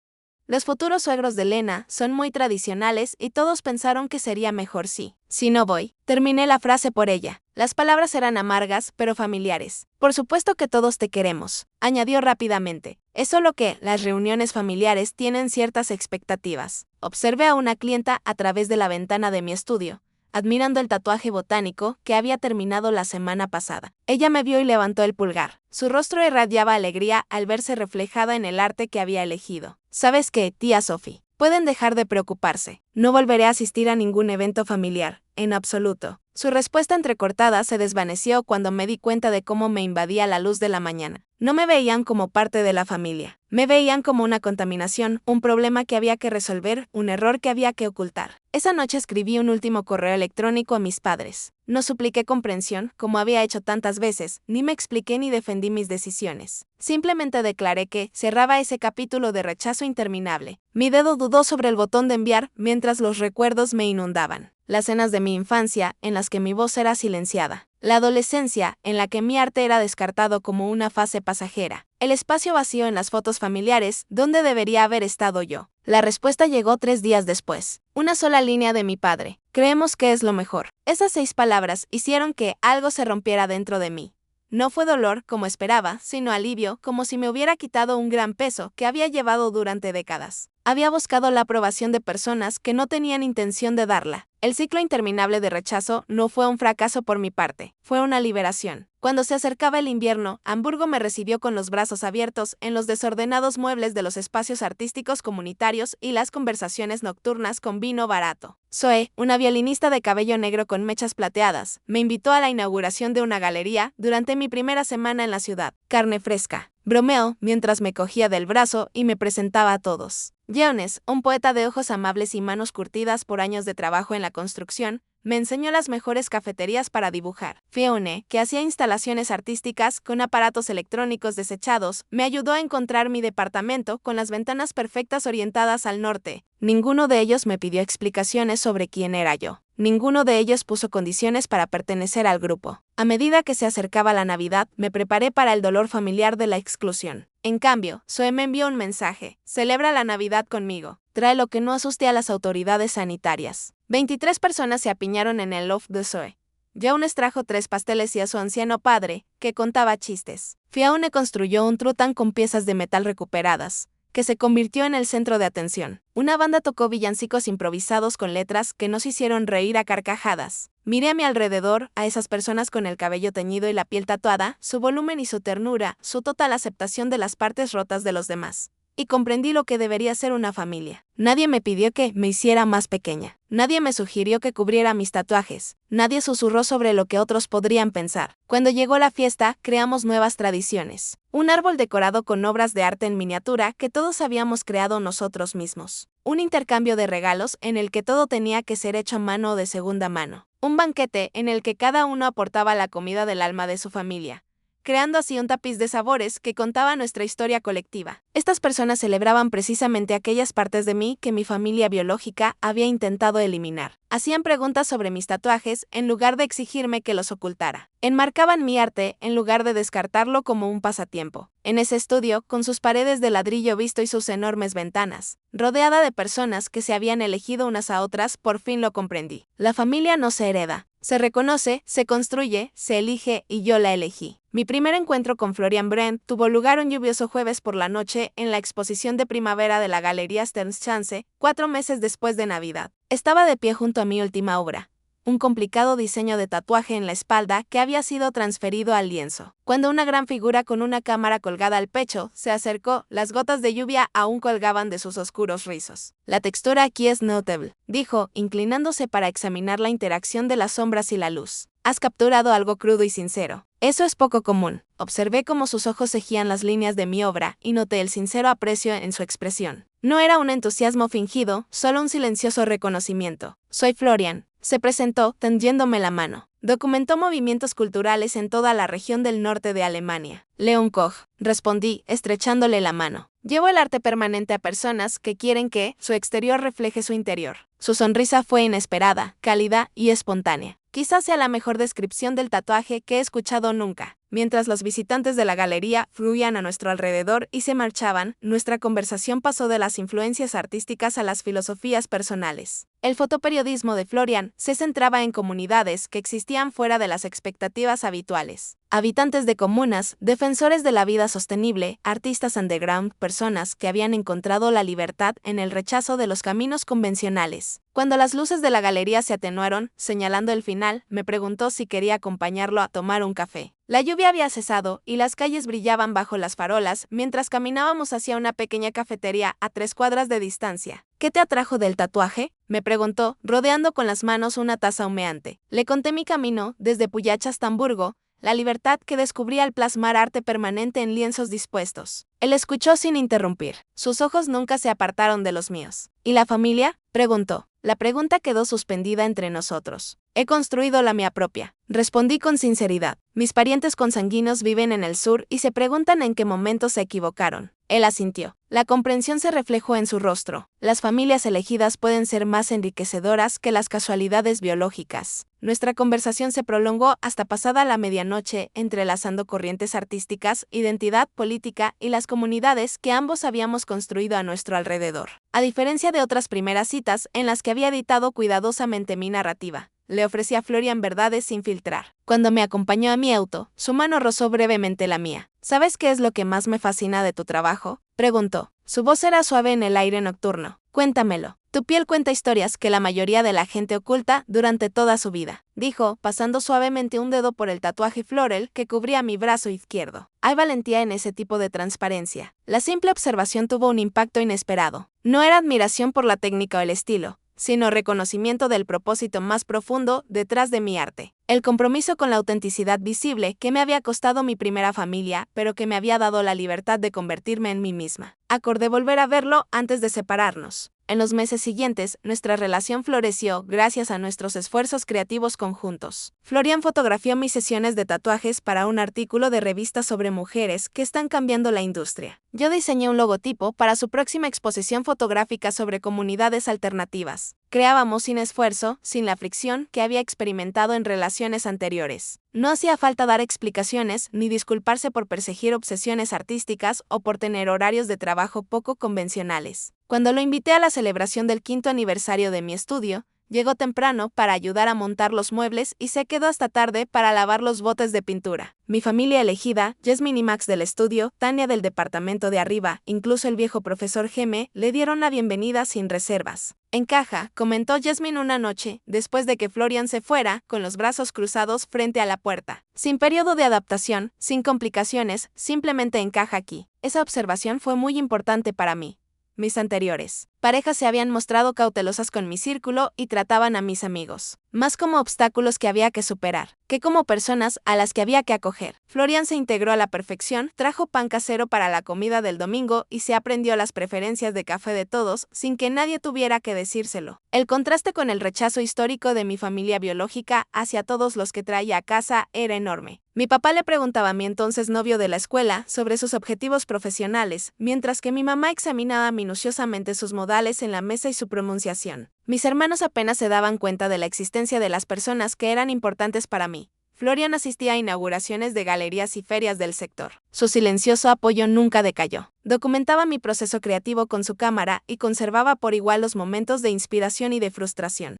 Los futuros suegros de Lena son muy tradicionales y todos pensaron que sería mejor si no voy. Terminé la frase por ella. Las palabras eran amargas, pero familiares. Por supuesto que todos te queremos, añadió rápidamente. Es solo que las reuniones familiares tienen ciertas expectativas. Observé a una clienta a través de la ventana de mi estudio, admirando el tatuaje botánico que había terminado la semana pasada. Ella me vio y levantó el pulgar. Su rostro irradiaba alegría al verse reflejada en el arte que había elegido. ¿Sabes qué, tía Sophie? Pueden dejar de preocuparse. No volveré a asistir a ningún evento familiar, en absoluto. Su respuesta entrecortada se desvaneció cuando me di cuenta de cómo me invadía la luz de la mañana. No me veían como parte de la familia. Me veían como una contaminación, un problema que había que resolver, un error que había que ocultar. Esa noche escribí un último correo electrónico a mis padres. No supliqué comprensión, como había hecho tantas veces, ni me expliqué ni defendí mis decisiones. Simplemente declaré que cerraba ese capítulo de rechazo interminable. Mi dedo dudó sobre el botón de enviar mientras los recuerdos me inundaban. Las cenas de mi infancia, en las que mi voz era silenciada. La adolescencia, en la que mi arte era descartado como una fase pasajera. El espacio vacío en las fotos familiares, donde debería haber estado yo. La respuesta llegó 3 días después. Una sola línea de mi padre. Creemos que es lo mejor. Esas 6 palabras hicieron que algo se rompiera dentro de mí. No fue dolor, como esperaba, sino alivio, como si me hubiera quitado un gran peso que había llevado durante décadas. Había buscado la aprobación de personas que no tenían intención de darla. El ciclo interminable de rechazo no fue un fracaso por mi parte, fue una liberación. Cuando se acercaba el invierno, Hamburgo me recibió con los brazos abiertos en los desordenados muebles de los espacios artísticos comunitarios y las conversaciones nocturnas con vino barato. Zoe, una violinista de cabello negro con mechas plateadas, me invitó a la inauguración de una galería durante mi primera semana en la ciudad. Carne fresca. Bromeó mientras me cogía del brazo y me presentaba a todos. Jones, un poeta de ojos amables y manos curtidas por años de trabajo en la construcción, me enseñó las mejores cafeterías para dibujar. Fionne, que hacía instalaciones artísticas con aparatos electrónicos desechados, me ayudó a encontrar mi departamento con las ventanas perfectas orientadas al norte. Ninguno de ellos me pidió explicaciones sobre quién era yo. Ninguno de ellos puso condiciones para pertenecer al grupo. A medida que se acercaba la Navidad, me preparé para el dolor familiar de la exclusión. En cambio, Zoe me envió un mensaje: celebra la Navidad conmigo. Trae lo que no asuste a las autoridades sanitarias. 23 personas se apiñaron en el loft de Zoe. Jones trajo 3 pasteles y a su anciano padre, que contaba chistes. Fionne construyó un trután con piezas de metal recuperadas, que se convirtió en el centro de atención. Una banda tocó villancicos improvisados con letras que nos hicieron reír a carcajadas. Miré a mi alrededor, a esas personas con el cabello teñido y la piel tatuada, su volumen y su ternura, su total aceptación de las partes rotas de los demás. Y comprendí lo que debería ser una familia. Nadie me pidió que me hiciera más pequeña. Nadie me sugirió que cubriera mis tatuajes. Nadie susurró sobre lo que otros podrían pensar. Cuando llegó la fiesta, creamos nuevas tradiciones. Un árbol decorado con obras de arte en miniatura que todos habíamos creado nosotros mismos. Un intercambio de regalos en el que todo tenía que ser hecho a mano o de segunda mano. Un banquete en el que cada uno aportaba la comida del alma de su familia, creando así un tapiz de sabores que contaba nuestra historia colectiva. Estas personas celebraban precisamente aquellas partes de mí que mi familia biológica había intentado eliminar. Hacían preguntas sobre mis tatuajes en lugar de exigirme que los ocultara. Enmarcaban mi arte en lugar de descartarlo como un pasatiempo. En ese estudio, con sus paredes de ladrillo visto y sus enormes ventanas, rodeada de personas que se habían elegido unas a otras, por fin lo comprendí. La familia no se hereda. Se reconoce, se construye, se elige y yo la elegí. Mi primer encuentro con Florian Brent tuvo lugar un lluvioso jueves por la noche en la exposición de primavera de la Galería Sternschanze, 4 meses después de Navidad. Estaba de pie junto a mi última obra, un complicado diseño de tatuaje en la espalda que había sido transferido al lienzo. Cuando una gran figura con una cámara colgada al pecho se acercó, las gotas de lluvia aún colgaban de sus oscuros rizos. La textura aquí es notable, dijo, inclinándose para examinar la interacción de las sombras y la luz. Has capturado algo crudo y sincero. Eso es poco común. Observé cómo sus ojos seguían las líneas de mi obra y noté el sincero aprecio en su expresión. No era un entusiasmo fingido, solo un silencioso reconocimiento. Soy Florian, se presentó, tendiéndome la mano. Documentó movimientos culturales en toda la región del norte de Alemania. Leon Koch, respondí, estrechándole la mano. Llevo el arte permanente a personas que quieren que su exterior refleje su interior. Su sonrisa fue inesperada, cálida y espontánea. Quizás sea la mejor descripción del tatuaje que he escuchado nunca. Mientras los visitantes de la galería fluían a nuestro alrededor y se marchaban, nuestra conversación pasó de las influencias artísticas a las filosofías personales. El fotoperiodismo de Florian se centraba en comunidades que existían fuera de las expectativas habituales. Habitantes de comunas, defensores de la vida sostenible, artistas underground, personas que habían encontrado la libertad en el rechazo de los caminos convencionales. Cuando las luces de la galería se atenuaron, señalando el final, me preguntó si quería acompañarlo a tomar un café. La lluvia había cesado y las calles brillaban bajo las farolas mientras caminábamos hacia una pequeña cafetería a 3 cuadras de distancia. ¿Qué te atrajo del tatuaje?, me preguntó, rodeando con las manos una taza humeante. Le conté mi camino, desde Puyach hasta Hamburgo, la libertad que descubrí al plasmar arte permanente en lienzos dispuestos. Él escuchó sin interrumpir. Sus ojos nunca se apartaron de los míos. ¿Y la familia?, preguntó. La pregunta quedó suspendida entre nosotros. He construido la mía propia. Respondí con sinceridad. Mis parientes consanguíneos viven en el sur y se preguntan en qué momento se equivocaron. Él asintió. La comprensión se reflejó en su rostro. Las familias elegidas pueden ser más enriquecedoras que las casualidades biológicas. Nuestra conversación se prolongó hasta pasada la medianoche, entrelazando corrientes artísticas, identidad política y las comunidades que ambos habíamos construido a nuestro alrededor. A diferencia de otras primeras citas en las que había editado cuidadosamente mi narrativa, le ofrecí a Florian verdades sin filtrar. Cuando me acompañó a mi auto, su mano rozó brevemente la mía. ¿Sabes qué es lo que más me fascina de tu trabajo?, preguntó. Su voz era suave en el aire nocturno. Cuéntamelo. Tu piel cuenta historias que la mayoría de la gente oculta durante toda su vida, dijo, pasando suavemente un dedo por el tatuaje floral que cubría mi brazo izquierdo. Hay valentía en ese tipo de transparencia. La simple observación tuvo un impacto inesperado. No era admiración por la técnica o el estilo, sino reconocimiento del propósito más profundo detrás de mi arte. El compromiso con la autenticidad visible que me había costado mi primera familia, pero que me había dado la libertad de convertirme en mí misma. Acordé volver a verlo antes de separarnos. En los meses siguientes, nuestra relación floreció gracias a nuestros esfuerzos creativos conjuntos. Florian fotografió mis sesiones de tatuajes para un artículo de revista sobre mujeres que están cambiando la industria. Yo diseñé un logotipo para su próxima exposición fotográfica sobre comunidades alternativas. Creábamos sin esfuerzo, sin la fricción que había experimentado en relaciones anteriores. No hacía falta dar explicaciones ni disculparse por perseguir obsesiones artísticas o por tener horarios de trabajo poco convencionales. Cuando lo invité a la celebración del 5º aniversario de mi estudio, llegó temprano para ayudar a montar los muebles y se quedó hasta tarde para lavar los botes de pintura. Mi familia elegida, Jasmine y Max del estudio, Tania del departamento de arriba, incluso el viejo profesor Geme, le dieron la bienvenida sin reservas. En caja, comentó Jasmine una noche, después de que Florian se fuera, con los brazos cruzados frente a la puerta. Sin periodo de adaptación, sin complicaciones, simplemente encaja aquí. Esa observación fue muy importante para mí. Mis anteriores parejas se habían mostrado cautelosas con mi círculo y trataban a mis amigos más como obstáculos que había que superar, que como personas a las que había que acoger. Florian se integró a la perfección, trajo pan casero para la comida del domingo y se aprendió las preferencias de café de todos sin que nadie tuviera que decírselo. El contraste con el rechazo histórico de mi familia biológica hacia todos los que traía a casa era enorme. Mi papá le preguntaba a mi entonces novio de la escuela sobre sus objetivos profesionales, mientras que mi mamá examinaba minuciosamente sus modales en la mesa y su pronunciación. Mis hermanos apenas se daban cuenta de la existencia de las personas que eran importantes para mí. Florian asistía a inauguraciones de galerías y ferias del sector. Su silencioso apoyo nunca decayó. Documentaba mi proceso creativo con su cámara y conservaba por igual los momentos de inspiración y de frustración.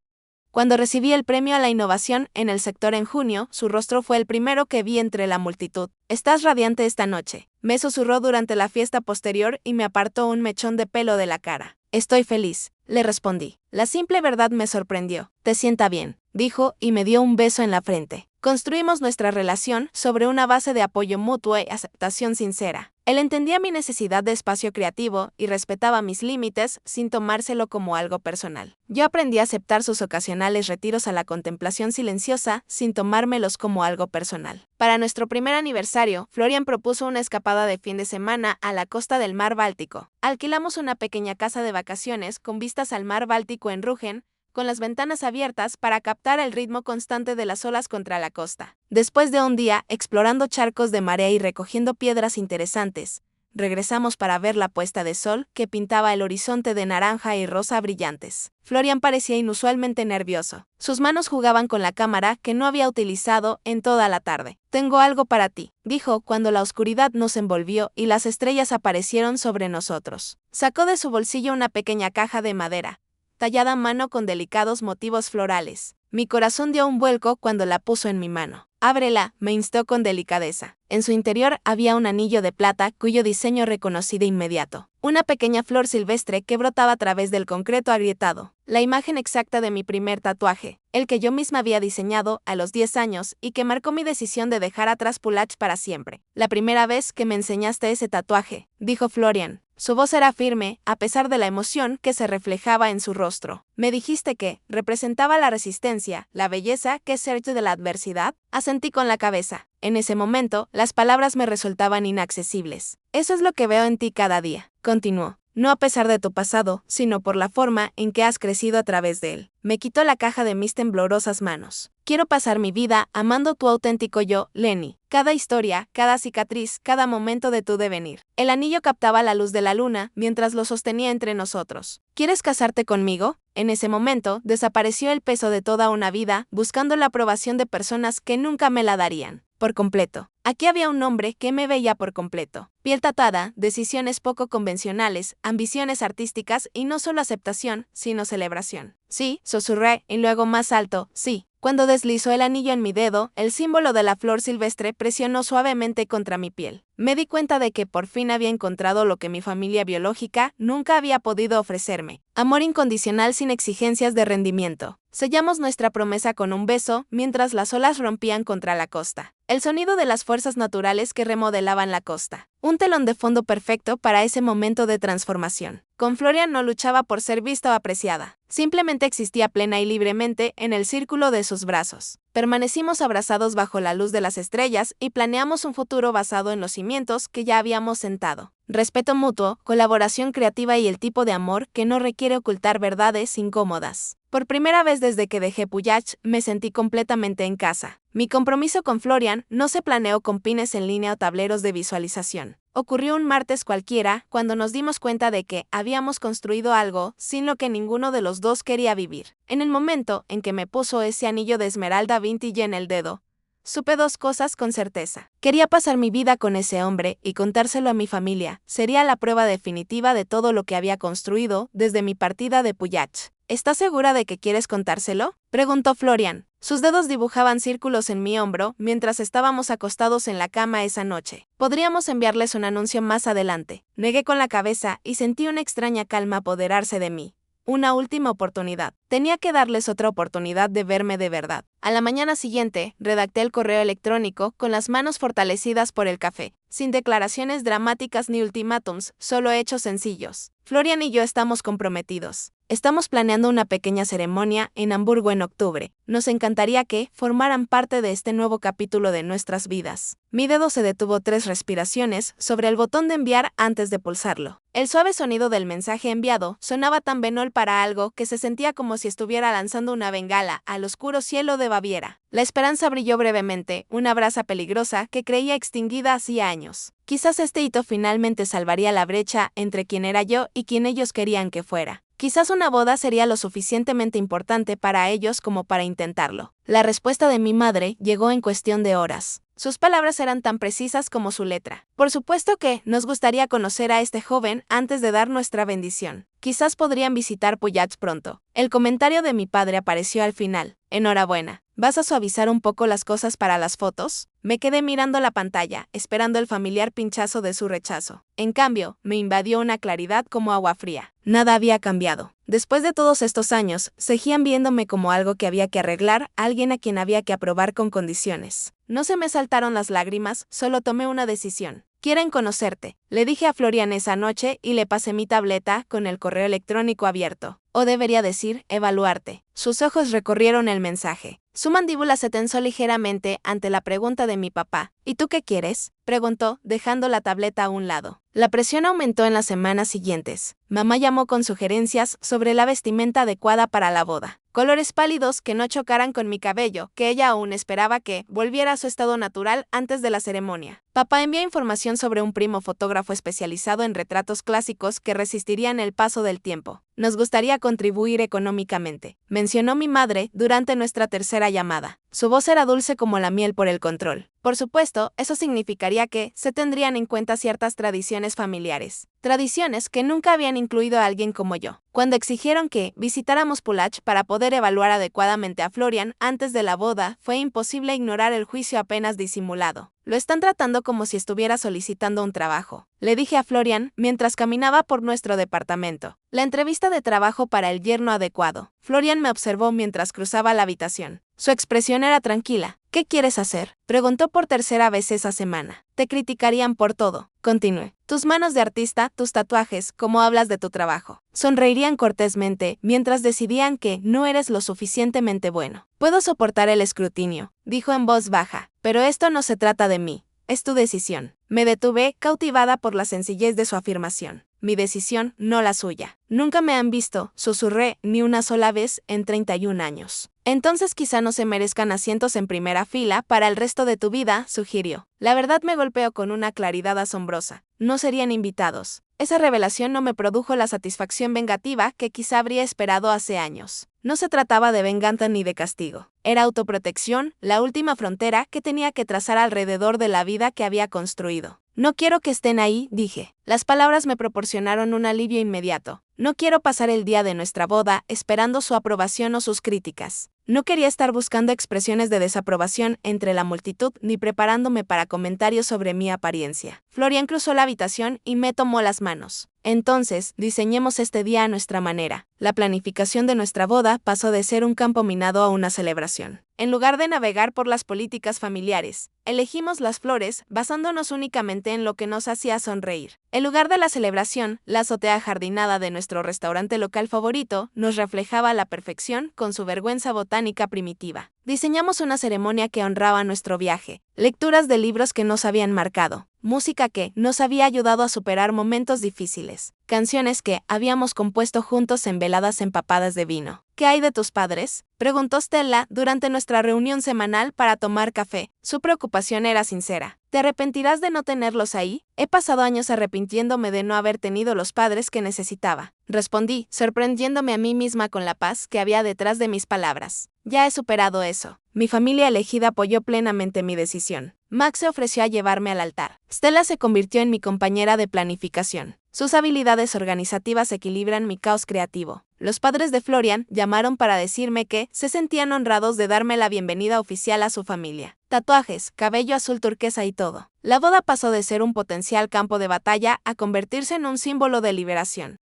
Cuando recibí el premio a la innovación en el sector en junio, su rostro fue el primero que vi entre la multitud. «Estás radiante esta noche», me susurró durante la fiesta posterior y me apartó un mechón de pelo de la cara. «Estoy feliz», le respondí. La simple verdad me sorprendió. «Te sienta bien», dijo y me dio un beso en la frente. Construimos nuestra relación sobre una base de apoyo mutuo y aceptación sincera. Él entendía mi necesidad de espacio creativo y respetaba mis límites sin tomárselo como algo personal. Yo aprendí a aceptar sus ocasionales retiros a la contemplación silenciosa sin tomármelos como algo personal. Para nuestro primer aniversario, Florian propuso una escapada de fin de semana a la costa del mar Báltico. Alquilamos una pequeña casa de vacaciones con vistas al mar Báltico en Rügen, con las ventanas abiertas para captar el ritmo constante de las olas contra la costa. Después de un día explorando charcos de marea y recogiendo piedras interesantes, regresamos para ver la puesta de sol que pintaba el horizonte de naranja y rosa brillantes. Florian parecía inusualmente nervioso. Sus manos jugaban con la cámara que no había utilizado en toda la tarde. «Tengo algo para ti», dijo cuando la oscuridad nos envolvió y las estrellas aparecieron sobre nosotros. Sacó de su bolsillo una pequeña caja de madera, tallada a mano con delicados motivos florales. Mi corazón dio un vuelco cuando la puso en mi mano. «Ábrela», me instó con delicadeza. En su interior había un anillo de plata cuyo diseño reconocí de inmediato. Una pequeña flor silvestre que brotaba a través del concreto agrietado. La imagen exacta de mi primer tatuaje, el que yo misma había diseñado a los 10 años y que marcó mi decisión de dejar atrás Pullach para siempre. «La primera vez que me enseñaste ese tatuaje», dijo Florian. Su voz era firme, a pesar de la emoción que se reflejaba en su rostro. «Me dijiste que representaba la resistencia, la belleza que es ser de la adversidad». Asentí con la cabeza. En ese momento, las palabras me resultaban inaccesibles. «Eso es lo que veo en ti cada día», continuó. «No a pesar de tu pasado, sino por la forma en que has crecido a través de él». Me quitó la caja de mis temblorosas manos. «Quiero pasar mi vida amando tu auténtico yo, Lenny. Cada historia, cada cicatriz, cada momento de tu devenir». El anillo captaba la luz de la luna mientras lo sostenía entre nosotros. «¿Quieres casarte conmigo?». En ese momento, desapareció el peso de toda una vida buscando la aprobación de personas que nunca me la darían. Por completo. Aquí había un hombre que me veía por completo. Piel tatuada, decisiones poco convencionales, ambiciones artísticas y no solo aceptación, sino celebración. «Sí», susurré, y luego más alto, «sí». Cuando deslizó el anillo en mi dedo, el símbolo de la flor silvestre presionó suavemente contra mi piel. Me di cuenta de que por fin había encontrado lo que mi familia biológica nunca había podido ofrecerme. Amor incondicional sin exigencias de rendimiento. Sellamos nuestra promesa con un beso mientras las olas rompían contra la costa. El sonido de las fuerzas naturales que remodelaban la costa. Un telón de fondo perfecto para ese momento de transformación. Con Florian no luchaba por ser vista o apreciada. Simplemente existía plena y libremente en el círculo de sus brazos. Permanecimos abrazados bajo la luz de las estrellas y planeamos un futuro basado en los cimientos que ya habíamos sentado. Respeto mutuo, colaboración creativa y el tipo de amor que no requiere ocultar verdades incómodas. Por primera vez desde que dejé Puyach, me sentí completamente en casa. Mi compromiso con Florian no se planeó con pines en línea o tableros de visualización. Ocurrió un martes cualquiera, cuando nos dimos cuenta de que habíamos construido algo sin lo que ninguno de los dos quería vivir. En el momento en que me puso ese anillo de esmeralda vintage en el dedo, supe dos cosas con certeza. Quería pasar mi vida con ese hombre y contárselo a mi familia. Sería la prueba definitiva de todo lo que había construido desde mi partida de Puyach. ¿Estás segura de que quieres contárselo?, preguntó Florian. Sus dedos dibujaban círculos en mi hombro mientras estábamos acostados en la cama esa noche. Podríamos enviarles un anuncio más adelante. Negué con la cabeza y sentí una extraña calma apoderarse de mí. Una última oportunidad. Tenía que darles otra oportunidad de verme de verdad. A la mañana siguiente, redacté el correo electrónico con las manos fortalecidas por el café, sin declaraciones dramáticas ni ultimátums, solo hechos sencillos. Florian y yo estamos comprometidos. Estamos planeando una pequeña ceremonia en Hamburgo en octubre. Nos encantaría que formaran parte de este nuevo capítulo de nuestras vidas. Mi dedo se detuvo 3 respiraciones sobre el botón de enviar antes de pulsarlo. El suave sonido del mensaje enviado sonaba tan banal para algo que se sentía como si estuviera lanzando una bengala al oscuro cielo de Baviera. La esperanza brilló brevemente, una brasa peligrosa que creía extinguida hacía años. Quizás este hito finalmente salvaría la brecha entre quien era yo y quien ellos querían que fuera. Quizás una boda sería lo suficientemente importante para ellos como para intentarlo. La respuesta de mi madre llegó en cuestión de horas. Sus palabras eran tan precisas como su letra. Por supuesto que nos gustaría conocer a este joven antes de dar nuestra bendición. Quizás podrían visitar Puyach pronto. El comentario de mi padre apareció al final. Enhorabuena. ¿Vas a suavizar un poco las cosas para las fotos? Me quedé mirando la pantalla, esperando el familiar pinchazo de su rechazo. En cambio, me invadió una claridad como agua fría. Nada había cambiado. Después de todos estos años, seguían viéndome como algo que había que arreglar, alguien a quien había que aprobar con condiciones. No se me saltaron las lágrimas, solo tomé una decisión. Quieren conocerte, le dije a Florian esa noche y le pasé mi tableta con el correo electrónico abierto. O debería decir, evaluarte. Sus ojos recorrieron el mensaje. Su mandíbula se tensó ligeramente ante la pregunta de mi papá. ¿Y tú qué quieres?, preguntó, dejando la tableta a un lado. La presión aumentó en las semanas siguientes. Mamá llamó con sugerencias sobre la vestimenta adecuada para la boda. Colores pálidos que no chocaran con mi cabello, que ella aún esperaba que volviera a su estado natural antes de la ceremonia. Papá envió información sobre un primo fotógrafo especializado en retratos clásicos que resistirían el paso del tiempo. Nos gustaría contribuir económicamente, mencionó mi madre durante nuestra tercera llamada. Su voz era dulce como la miel por el control. Por supuesto, eso significaría que se tendrían en cuenta ciertas tradiciones familiares. Tradiciones que nunca habían incluido a alguien como yo. Cuando exigieron que visitáramos Puyach para poder evaluar adecuadamente a Florian antes de la boda, fue imposible ignorar el juicio apenas disimulado. Lo están tratando como si estuviera solicitando un trabajo, le dije a Florian mientras caminaba por nuestro departamento. La entrevista de trabajo para el yerno adecuado. Florian me observó mientras cruzaba la habitación. Su expresión era tranquila. ¿Qué quieres hacer?, preguntó por tercera vez esa semana. Te criticarían por todo, continué. Tus manos de artista, tus tatuajes, cómo hablas de tu trabajo. Sonreirían cortésmente mientras decidían que no eres lo suficientemente bueno. Puedo soportar el escrutinio, dijo en voz baja, pero esto no se trata de mí. Es tu decisión. Me detuve, cautivada por la sencillez de su afirmación. Mi decisión, no la suya. Nunca me han visto, susurré, ni una sola vez en 31 años. Entonces quizá no se merezcan asientos en primera fila para el resto de tu vida, sugirió. La verdad me golpeó con una claridad asombrosa. No serían invitados. Esa revelación no me produjo la satisfacción vengativa que quizá habría esperado hace años. No se trataba de venganza ni de castigo. Era autoprotección, la última frontera que tenía que trazar alrededor de la vida que había construido. No quiero que estén ahí, dije. Las palabras me proporcionaron un alivio inmediato. No quiero pasar el día de nuestra boda esperando su aprobación o sus críticas. No quería estar buscando expresiones de desaprobación entre la multitud ni preparándome para comentarios sobre mi apariencia. Florian cruzó la habitación y me tomó las manos. Entonces, diseñemos este día a nuestra manera. La planificación de nuestra boda pasó de ser un campo minado a una celebración. En lugar de navegar por las políticas familiares, elegimos las flores basándonos únicamente en lo que nos hacía sonreír. En lugar de la celebración, la azotea jardinada de nuestro restaurante local favorito nos reflejaba a la perfección con su vergüenza botánica primitiva. Diseñamos una ceremonia que honraba nuestro viaje, lecturas de libros que nos habían marcado, música que nos había ayudado a superar momentos difíciles, canciones que habíamos compuesto juntos en veladas empapadas de vino. ¿Qué hay de tus padres?, preguntó Stella durante nuestra reunión semanal para tomar café. Su preocupación era sincera. ¿Te arrepentirás de no tenerlos ahí? He pasado años arrepintiéndome de no haber tenido los padres que necesitaba. Respondí, sorprendiéndome a mí misma con la paz que había detrás de mis palabras. Ya he superado eso. Mi familia elegida apoyó plenamente mi decisión. Max se ofreció a llevarme al altar. Stella se convirtió en mi compañera de planificación. Sus habilidades organizativas equilibran mi caos creativo. Los padres de Florian llamaron para decirme que se sentían honrados de darme la bienvenida oficial a su familia. Tatuajes, cabello azul turquesa y todo. La boda pasó de ser un potencial campo de batalla a convertirse en un símbolo de liberación.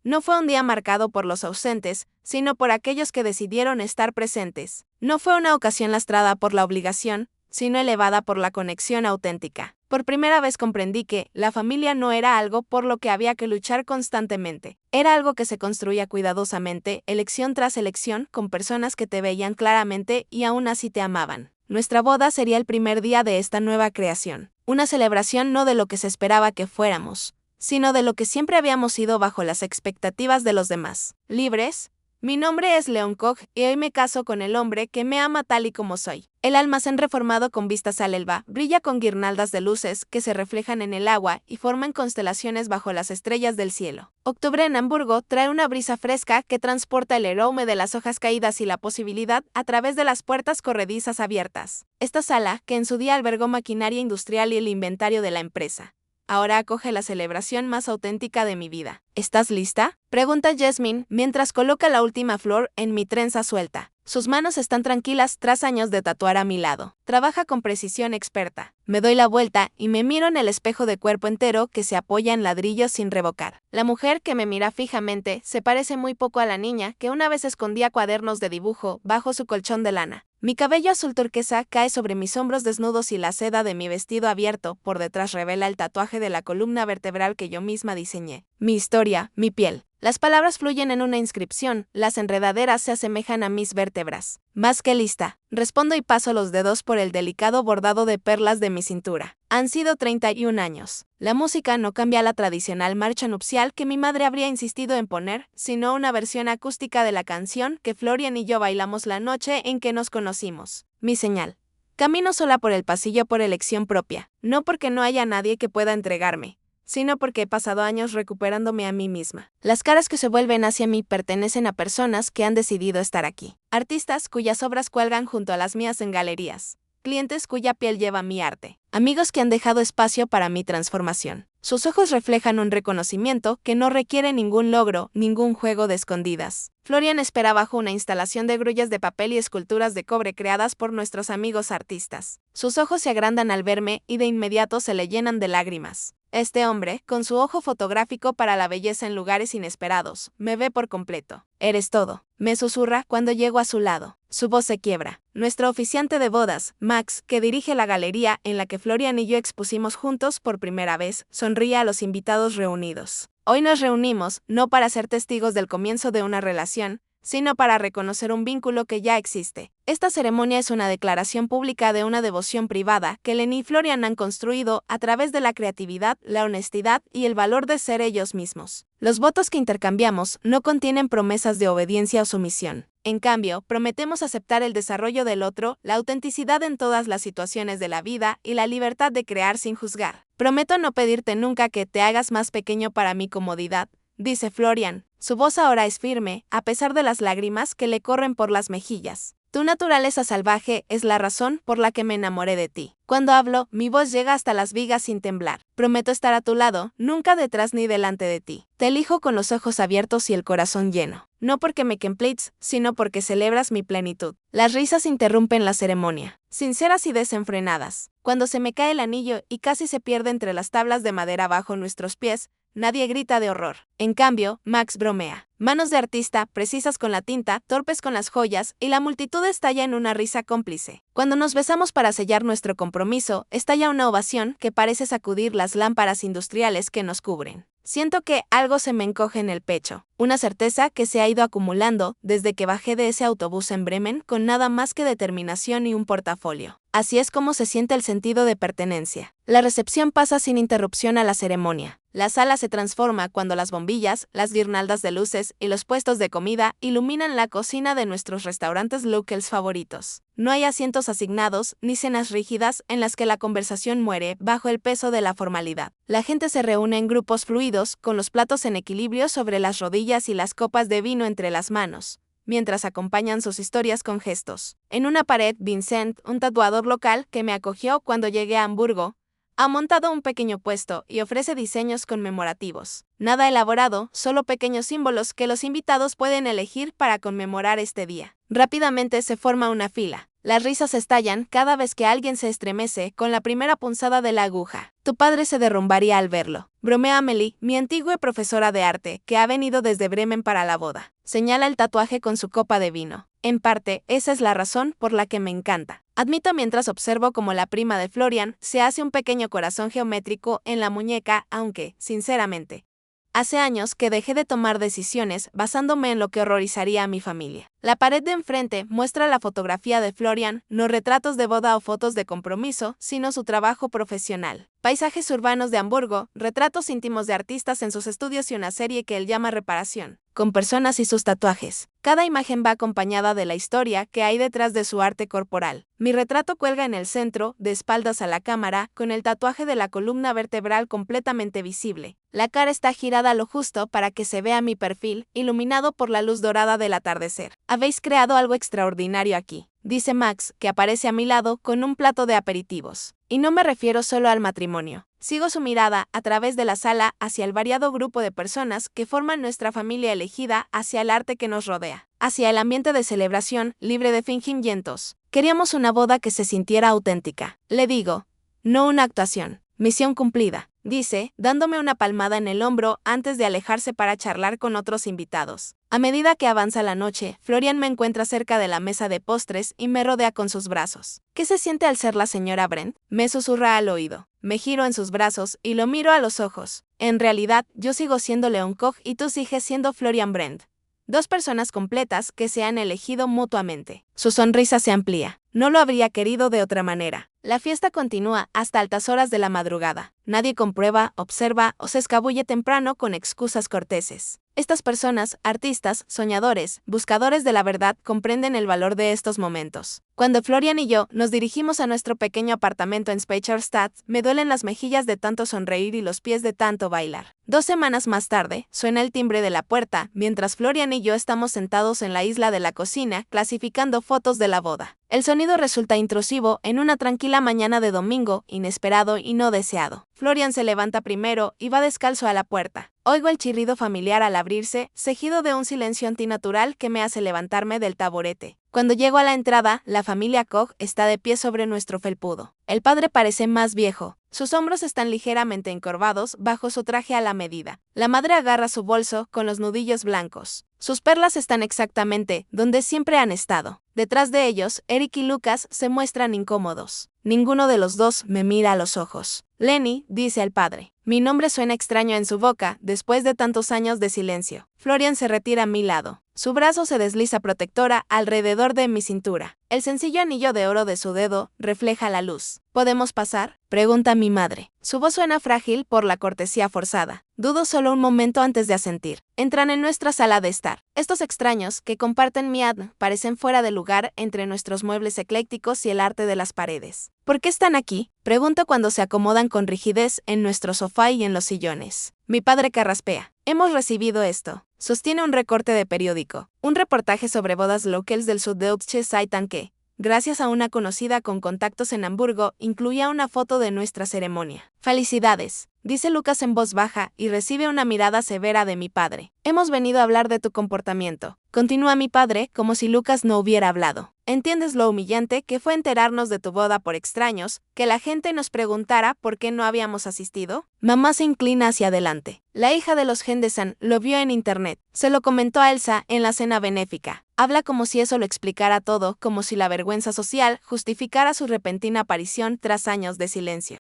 No fue un día marcado por los ausentes, sino por aquellos que decidieron estar presentes. No fue una ocasión lastrada por la obligación, sino elevada por la conexión auténtica. Por primera vez comprendí que la familia no era algo por lo que había que luchar constantemente. Era algo que se construía cuidadosamente, elección tras elección, con personas que te veían claramente y aún así te amaban. Nuestra boda sería el primer día de esta nueva creación. Una celebración no de lo que se esperaba que fuéramos, sino de lo que siempre habíamos sido bajo las expectativas de los demás. ¿Libres? Mi nombre es Leon Koch y hoy me caso con el hombre que me ama tal y como soy. El almacén reformado con vistas al Elba brilla con guirnaldas de luces que se reflejan en el agua y forman constelaciones bajo las estrellas del cielo. Octubre en Hamburgo trae una brisa fresca que transporta el aroma de las hojas caídas y la posibilidad a través de las puertas corredizas abiertas. Esta sala, que en su día albergó maquinaria industrial y el inventario de la empresa, ahora acoge la celebración más auténtica de mi vida. ¿Estás lista?, pregunta Jasmine mientras coloca la última flor en mi trenza suelta. Sus manos están tranquilas tras años de tatuar a mi lado. Trabaja con precisión experta. Me doy la vuelta y me miro en el espejo de cuerpo entero que se apoya en ladrillos sin revocar. La mujer que me mira fijamente se parece muy poco a la niña que una vez escondía cuadernos de dibujo bajo su colchón de lana. Mi cabello azul turquesa cae sobre mis hombros desnudos y la seda de mi vestido abierto por detrás revela el tatuaje de la columna vertebral que yo misma diseñé. Mi historia, mi piel. Las palabras fluyen en una inscripción, las enredaderas se asemejan a mis vértebras. Más que lista, respondo y paso los dedos por el delicado bordado de perlas de mi cintura. Han sido 31 años. La música no cambia la tradicional marcha nupcial que mi madre habría insistido en poner, sino una versión acústica de la canción que Florian y yo bailamos la noche en que nos conocimos. Mi señal. Camino sola por el pasillo por elección propia, no porque no haya nadie que pueda entregarme, sino porque he pasado años recuperándome a mí misma. Las caras que se vuelven hacia mí pertenecen a personas que han decidido estar aquí. Artistas cuyas obras cuelgan junto a las mías en galerías. Clientes cuya piel lleva mi arte. Amigos que han dejado espacio para mi transformación. Sus ojos reflejan un reconocimiento que no requiere ningún logro, ningún juego de escondidas. Florian espera bajo una instalación de grullas de papel y esculturas de cobre creadas por nuestros amigos artistas. Sus ojos se agrandan al verme y de inmediato se le llenan de lágrimas. Este hombre, con su ojo fotográfico para la belleza en lugares inesperados, me ve por completo. Eres todo, me susurra cuando llego a su lado. Su voz se quiebra. Nuestro oficiante de bodas, Max, que dirige la galería en la que Florian y yo expusimos juntos por primera vez, sonríe a los invitados reunidos. Hoy nos reunimos, no para ser testigos del comienzo de una relación, sino para reconocer un vínculo que ya existe. Esta ceremonia es una declaración pública de una devoción privada que Len y Florian han construido a través de la creatividad, la honestidad y el valor de ser ellos mismos. Los votos que intercambiamos no contienen promesas de obediencia o sumisión. En cambio, prometemos aceptar el desarrollo del otro, la autenticidad en todas las situaciones de la vida y la libertad de crear sin juzgar. Prometo no pedirte nunca que te hagas más pequeño para mi comodidad, dice Florian. Su voz ahora es firme, a pesar de las lágrimas que le corren por las mejillas. Tu naturaleza salvaje es la razón por la que me enamoré de ti. Cuando hablo, mi voz llega hasta las vigas sin temblar. Prometo estar a tu lado, nunca detrás ni delante de ti. Te elijo con los ojos abiertos y el corazón lleno. No porque me completes, sino porque celebras mi plenitud. Las risas interrumpen la ceremonia, sinceras y desenfrenadas. Cuando se me cae el anillo y casi se pierde entre las tablas de madera bajo nuestros pies, nadie grita de horror. En cambio, Max bromea. Manos de artista, precisas con la tinta, torpes con las joyas, y la multitud estalla en una risa cómplice. Cuando nos besamos para sellar nuestro compromiso, estalla una ovación que parece sacudir las lámparas industriales que nos cubren. Siento que algo se me encoge en el pecho, una certeza que se ha ido acumulando desde que bajé de ese autobús en Bremen con nada más que determinación y un portafolio. Así es como se siente el sentido de pertenencia. La recepción pasa sin interrupción a la ceremonia. La sala se transforma cuando las bombillas, las guirnaldas de luces y los puestos de comida iluminan la cocina de nuestros restaurantes locales favoritos. No hay asientos asignados ni cenas rígidas en las que la conversación muere bajo el peso de la formalidad. La gente se reúne en grupos fluidos, con los platos en equilibrio sobre las rodillas y las copas de vino entre las manos, mientras acompañan sus historias con gestos. En una pared, Vincent, un tatuador local que me acogió cuando llegué a Hamburgo, ha montado un pequeño puesto y ofrece diseños conmemorativos. Nada elaborado, solo pequeños símbolos que los invitados pueden elegir para conmemorar este día. Rápidamente se forma una fila. Las risas estallan cada vez que alguien se estremece con la primera punzada de la aguja. Tu padre se derrumbaría al verlo. Bromea Amelie, mi antigua profesora de arte, que ha venido desde Bremen para la boda. Señala el tatuaje con su copa de vino. En parte, esa es la razón por la que me encanta. Admito mientras observo cómo la prima de Florian se hace un pequeño corazón geométrico en la muñeca, aunque, sinceramente, hace años que dejé de tomar decisiones basándome en lo que horrorizaría a mi familia. La pared de enfrente muestra la fotografía de Florian, no retratos de boda o fotos de compromiso, sino su trabajo profesional. Paisajes urbanos de Hamburgo, retratos íntimos de artistas en sus estudios y una serie que él llama Reparación, con personas y sus tatuajes. Cada imagen va acompañada de la historia que hay detrás de su arte corporal. Mi retrato cuelga en el centro, de espaldas a la cámara, con el tatuaje de la columna vertebral completamente visible. La cara está girada lo justo para que se vea mi perfil, iluminado por la luz dorada del atardecer. Habéis creado algo extraordinario aquí, dice Max, que aparece a mi lado con un plato de aperitivos. Y no me refiero solo al matrimonio. Sigo su mirada a través de la sala hacia el variado grupo de personas que forman nuestra familia elegida, hacia el arte que nos rodea, hacia el ambiente de celebración libre de fingimientos. Queríamos una boda que se sintiera auténtica. Le digo, no una actuación. Misión cumplida, dice, dándome una palmada en el hombro antes de alejarse para charlar con otros invitados. A medida que avanza la noche, Florian me encuentra cerca de la mesa de postres y me rodea con sus brazos. ¿Qué se siente al ser la señora Brent? Me susurra al oído. Me giro en sus brazos y lo miro a los ojos. En realidad, yo sigo siendo Leon Koch y tú sigues siendo Florian Brent. Dos personas completas que se han elegido mutuamente. Su sonrisa se amplía. No lo habría querido de otra manera. La fiesta continúa hasta altas horas de la madrugada. Nadie comprueba, observa o se escabulle temprano con excusas corteses. Estas personas, artistas, soñadores, buscadores de la verdad, comprenden el valor de estos momentos. Cuando Florian y yo nos dirigimos a nuestro pequeño apartamento en Speicherstadt, me duelen las mejillas de tanto sonreír y los pies de tanto bailar. 2 semanas más tarde, suena el timbre de la puerta, mientras Florian y yo estamos sentados en la isla de la cocina, clasificando fotos de la boda. El sonido resulta intrusivo en una tranquila mañana de domingo, inesperado y no deseado. Florian se levanta primero y va descalzo a la puerta. Oigo el chirrido familiar al abrirse, seguido de un silencio antinatural que me hace levantarme del taburete. Cuando llego a la entrada, la familia Koch está de pie sobre nuestro felpudo. El padre parece más viejo. Sus hombros están ligeramente encorvados bajo su traje a la medida. La madre agarra su bolso con los nudillos blancos. Sus perlas están exactamente donde siempre han estado. Detrás de ellos, Eric y Lucas se muestran incómodos. Ninguno de los dos me mira a los ojos. Lenny, dice el padre. Mi nombre suena extraño en su boca después de tantos años de silencio. Florian se retira a mi lado. Su brazo se desliza protectora alrededor de mi cintura. El sencillo anillo de oro de su dedo refleja la luz. ¿Podemos pasar?, pregunta mi madre. Su voz suena frágil por la cortesía forzada. Dudo solo un momento antes de asentir. Entran en nuestra sala de estar. Estos extraños, que comparten mi ADN, parecen fuera de lugar entre nuestros muebles eclécticos y el arte de las paredes. ¿Por qué están aquí?, pregunto cuando se acomodan con rigidez en nuestro sofá y en los sillones. Mi padre carraspea. Hemos recibido esto. Sostiene un recorte de periódico. Un reportaje sobre bodas locales del Süddeutsche Zeitung que, gracias a una conocida con contactos en Hamburgo, incluía una foto de nuestra ceremonia. Felicidades, dice Lucas en voz baja y recibe una mirada severa de mi padre. Hemos venido a hablar de tu comportamiento. Continúa mi padre como si Lucas no hubiera hablado. ¿Entiendes lo humillante que fue enterarnos de tu boda por extraños, que la gente nos preguntara por qué no habíamos asistido? Mamá se inclina hacia adelante. La hija de los Henderson lo vio en internet. Se lo comentó a Elsa en la cena benéfica. Habla como si eso lo explicara todo, como si la vergüenza social justificara su repentina aparición tras años de silencio.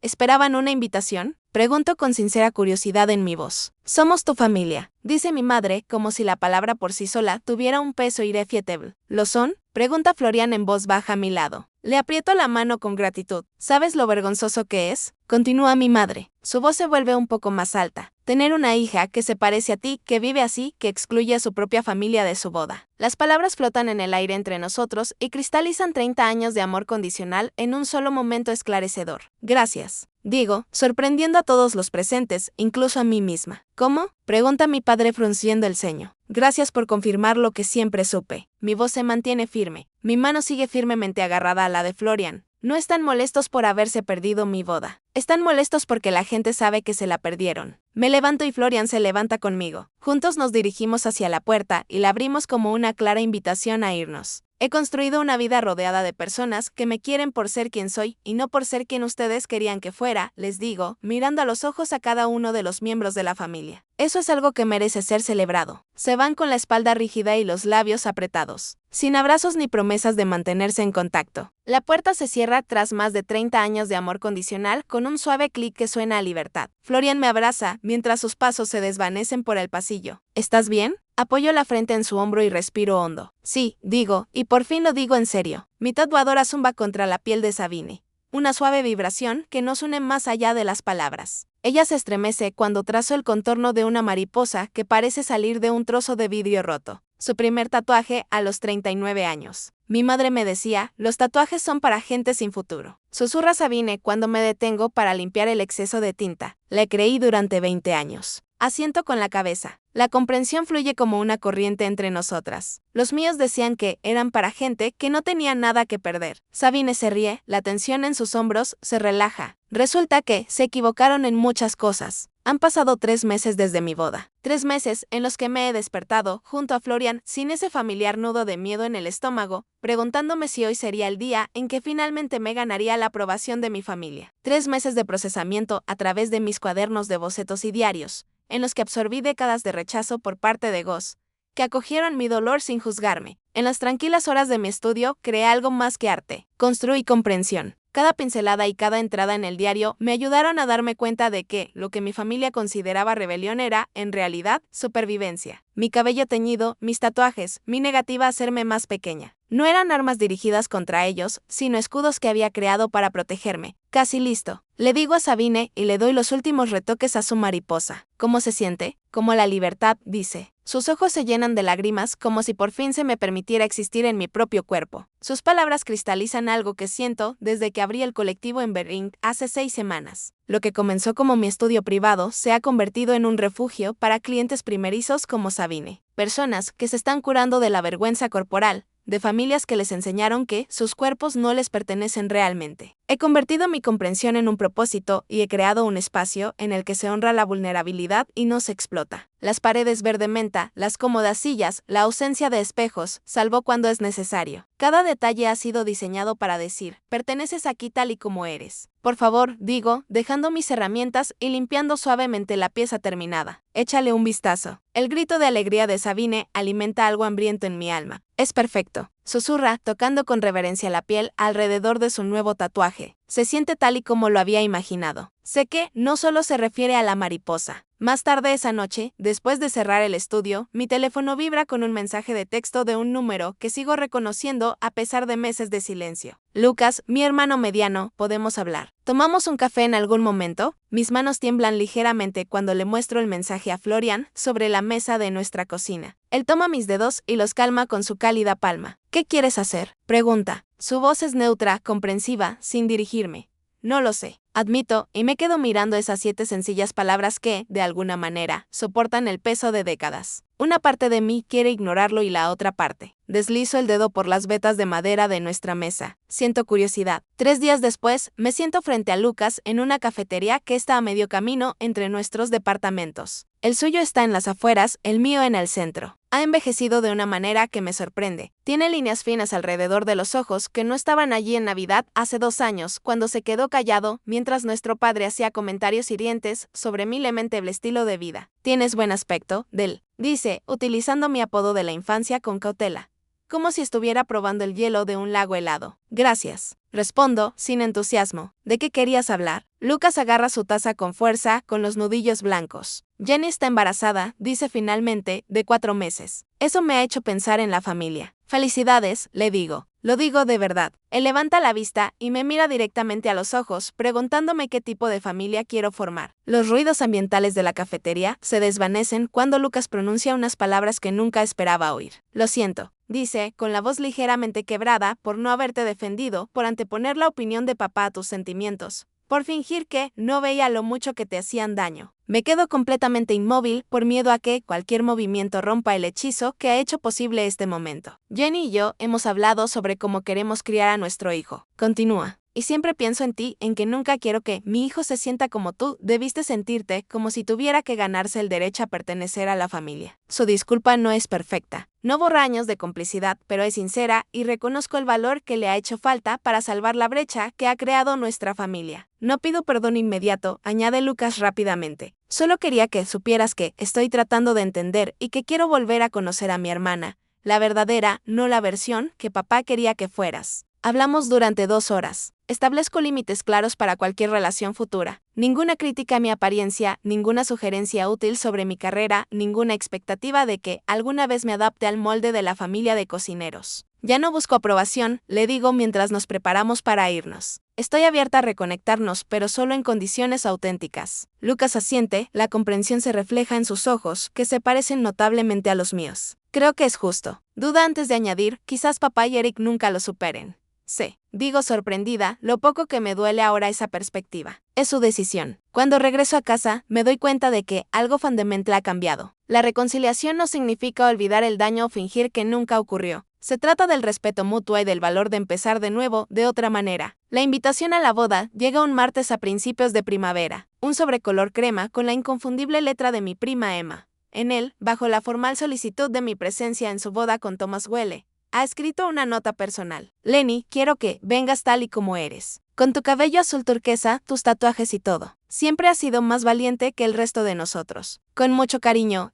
¿Esperaban una invitación? Pregunto con sincera curiosidad en mi voz. Somos tu familia, dice mi madre, como si la palabra por sí sola tuviera un peso irrefutable. ¿Lo son? Pregunta Florian en voz baja a mi lado. Le aprieto la mano con gratitud. ¿Sabes lo vergonzoso que es? Continúa mi madre. Su voz se vuelve un poco más alta. Tener una hija que se parece a ti, que vive así, que excluye a su propia familia de su boda. Las palabras flotan en el aire entre nosotros y cristalizan 30 años de amor condicional en un solo momento esclarecedor. Gracias. Digo, sorprendiendo a todos los presentes, incluso a mí misma. ¿Cómo? Pregunta mi padre frunciendo el ceño. Gracias por confirmar lo que siempre supe. Mi voz se mantiene firme. Mi mano sigue firmemente agarrada a la de Florian. No están molestos por haberse perdido mi boda. Están molestos porque la gente sabe que se la perdieron. Me levanto y Florian se levanta conmigo. Juntos nos dirigimos hacia la puerta y la abrimos como una clara invitación a irnos. He construido una vida rodeada de personas que me quieren por ser quien soy y no por ser quien ustedes querían que fuera, les digo, mirando a los ojos a cada uno de los miembros de la familia. Eso es algo que merece ser celebrado. Se van con la espalda rígida y los labios apretados, sin abrazos ni promesas de mantenerse en contacto. La puerta se cierra tras más de 30 años de amor condicional con un suave clic que suena a libertad. Florian me abraza mientras sus pasos se desvanecen por el pasillo. ¿Estás bien? Apoyo la frente en su hombro y respiro hondo. Sí, digo, y por fin lo digo en serio. Mi tatuadora zumba contra la piel de Sabine. Una suave vibración que nos une más allá de las palabras. Ella se estremece cuando trazo el contorno de una mariposa que parece salir de un trozo de vidrio roto. Su primer tatuaje a los 39 años. Mi madre me decía, los tatuajes son para gente sin futuro. Susurra Sabine cuando me detengo para limpiar el exceso de tinta. Le creí durante 20 años. Asiento con la cabeza. La comprensión fluye como una corriente entre nosotras. Los míos decían que eran para gente que no tenía nada que perder. Sabine se ríe, la tensión en sus hombros se relaja. Resulta que se equivocaron en muchas cosas. Han pasado 3 meses desde mi boda. 3 meses en los que me he despertado junto a Florian sin ese familiar nudo de miedo en el estómago, preguntándome si hoy sería el día en que finalmente me ganaría la aprobación de mi familia. 3 meses de procesamiento a través de mis cuadernos de bocetos y diarios, en los que absorbí décadas de rechazo por parte de Goss, que acogieron mi dolor sin juzgarme. En las tranquilas horas de mi estudio creé algo más que arte. Construí comprensión. Cada pincelada y cada entrada en el diario me ayudaron a darme cuenta de que lo que mi familia consideraba rebelión era, en realidad, supervivencia. Mi cabello teñido, mis tatuajes, mi negativa a hacerme más pequeña. No eran armas dirigidas contra ellos, sino escudos que había creado para protegerme. Casi listo. Le digo a Sabine y le doy los últimos retoques a su mariposa. ¿Cómo se siente? Como la libertad, dice. Sus ojos se llenan de lágrimas como si por fin se me permitiera existir en mi propio cuerpo. Sus palabras cristalizan algo que siento desde que abrí el colectivo en Berlín hace 6 semanas. Lo que comenzó como mi estudio privado se ha convertido en un refugio para clientes primerizos como Sabine. Personas que se están curando de la vergüenza corporal, de familias que les enseñaron que sus cuerpos no les pertenecen realmente. He convertido mi comprensión en un propósito y he creado un espacio en el que se honra la vulnerabilidad y no se explota. Las paredes verde menta, las cómodas sillas, la ausencia de espejos, salvo cuando es necesario. Cada detalle ha sido diseñado para decir, perteneces aquí tal y como eres. Por favor, digo, dejando mis herramientas y limpiando suavemente la pieza terminada. Échale un vistazo. El grito de alegría de Sabine alimenta algo hambriento en mi alma. Es perfecto. Susurra, tocando con reverencia la piel alrededor de su nuevo tatuaje. Se siente tal y como lo había imaginado. Sé que no solo se refiere a la mariposa. Más tarde esa noche, después de cerrar el estudio, mi teléfono vibra con un mensaje de texto de un número que sigo reconociendo a pesar de meses de silencio. Lucas, mi hermano mediano, podemos hablar. ¿Tomamos un café en algún momento? Mis manos tiemblan ligeramente cuando le muestro el mensaje a Florian sobre la mesa de nuestra cocina. Él toma mis dedos y los calma con su cálida palma. ¿Qué quieres hacer? Pregunta. Su voz es neutra, comprensiva, sin dirigirme. No lo sé. Admito, y me quedo mirando esas 7 sencillas palabras que, de alguna manera, soportan el peso de décadas. Una parte de mí quiere ignorarlo y la otra parte. Deslizo el dedo por las vetas de madera de nuestra mesa. Siento curiosidad. 3 días después, me siento frente a Lucas en una cafetería que está a medio camino entre nuestros departamentos. El suyo está en las afueras, el mío en el centro. Ha envejecido de una manera que me sorprende. Tiene líneas finas alrededor de los ojos que no estaban allí en Navidad hace 2 años, cuando se quedó callado mientras nuestro padre hacía comentarios hirientes sobre mi lamentable estilo de vida. Tienes buen aspecto, Del, dice, utilizando mi apodo de la infancia con cautela, como si estuviera probando el hielo de un lago helado. Gracias. Respondo, sin entusiasmo. ¿De qué querías hablar? Lucas agarra su taza con fuerza, con los nudillos blancos. Jenny está embarazada, dice finalmente, de 4 meses. Eso me ha hecho pensar en la familia. Felicidades, le digo. Lo digo de verdad. Él levanta la vista y me mira directamente a los ojos, preguntándome qué tipo de familia quiero formar. Los ruidos ambientales de la cafetería se desvanecen cuando Lucas pronuncia unas palabras que nunca esperaba oír. Lo siento, dice, con la voz ligeramente quebrada, por no haberte defendido, por anteponer la opinión de papá a tus sentimientos, por fingir que no veía lo mucho que te hacían daño. Me quedo completamente inmóvil por miedo a que cualquier movimiento rompa el hechizo que ha hecho posible este momento. Jenny y yo hemos hablado sobre cómo queremos criar a nuestro hijo. Continúa. Y siempre pienso en ti, en que nunca quiero que mi hijo se sienta como tú debiste sentirte, como si tuviera que ganarse el derecho a pertenecer a la familia. Su disculpa no es perfecta. No borra años de complicidad, pero es sincera y reconozco el valor que le ha hecho falta para salvar la brecha que ha creado nuestra familia. No pido perdón inmediato, añade Lucas rápidamente. Solo quería que supieras que estoy tratando de entender y que quiero volver a conocer a mi hermana, la verdadera, no la versión que papá quería que fueras. Hablamos durante 2 horas. Establezco límites claros para cualquier relación futura. Ninguna crítica a mi apariencia, ninguna sugerencia útil sobre mi carrera, ninguna expectativa de que alguna vez me adapte al molde de la familia de cocineros. Ya no busco aprobación, le digo mientras nos preparamos para irnos. Estoy abierta a reconectarnos, pero solo en condiciones auténticas. Lucas asiente, la comprensión se refleja en sus ojos, que se parecen notablemente a los míos. Creo que es justo. Duda antes de añadir, quizás papá y Eric nunca lo superen. Sí, digo sorprendida, lo poco que me duele ahora esa perspectiva. Es su decisión. Cuando regreso a casa, me doy cuenta de que algo fundamental ha cambiado. La reconciliación no significa olvidar el daño o fingir que nunca ocurrió. Se trata del respeto mutuo y del valor de empezar de nuevo, de otra manera. La invitación a la boda llega un martes a principios de primavera. Un sobrecolor crema con la inconfundible letra de mi prima Emma. En él, bajo la formal solicitud de mi presencia en su boda con Thomas Welle, ha escrito una nota personal. Lenny, quiero que vengas tal y como eres. Con tu cabello azul turquesa, tus tatuajes y todo. Siempre has sido más valiente que el resto de nosotros. Con mucho cariño,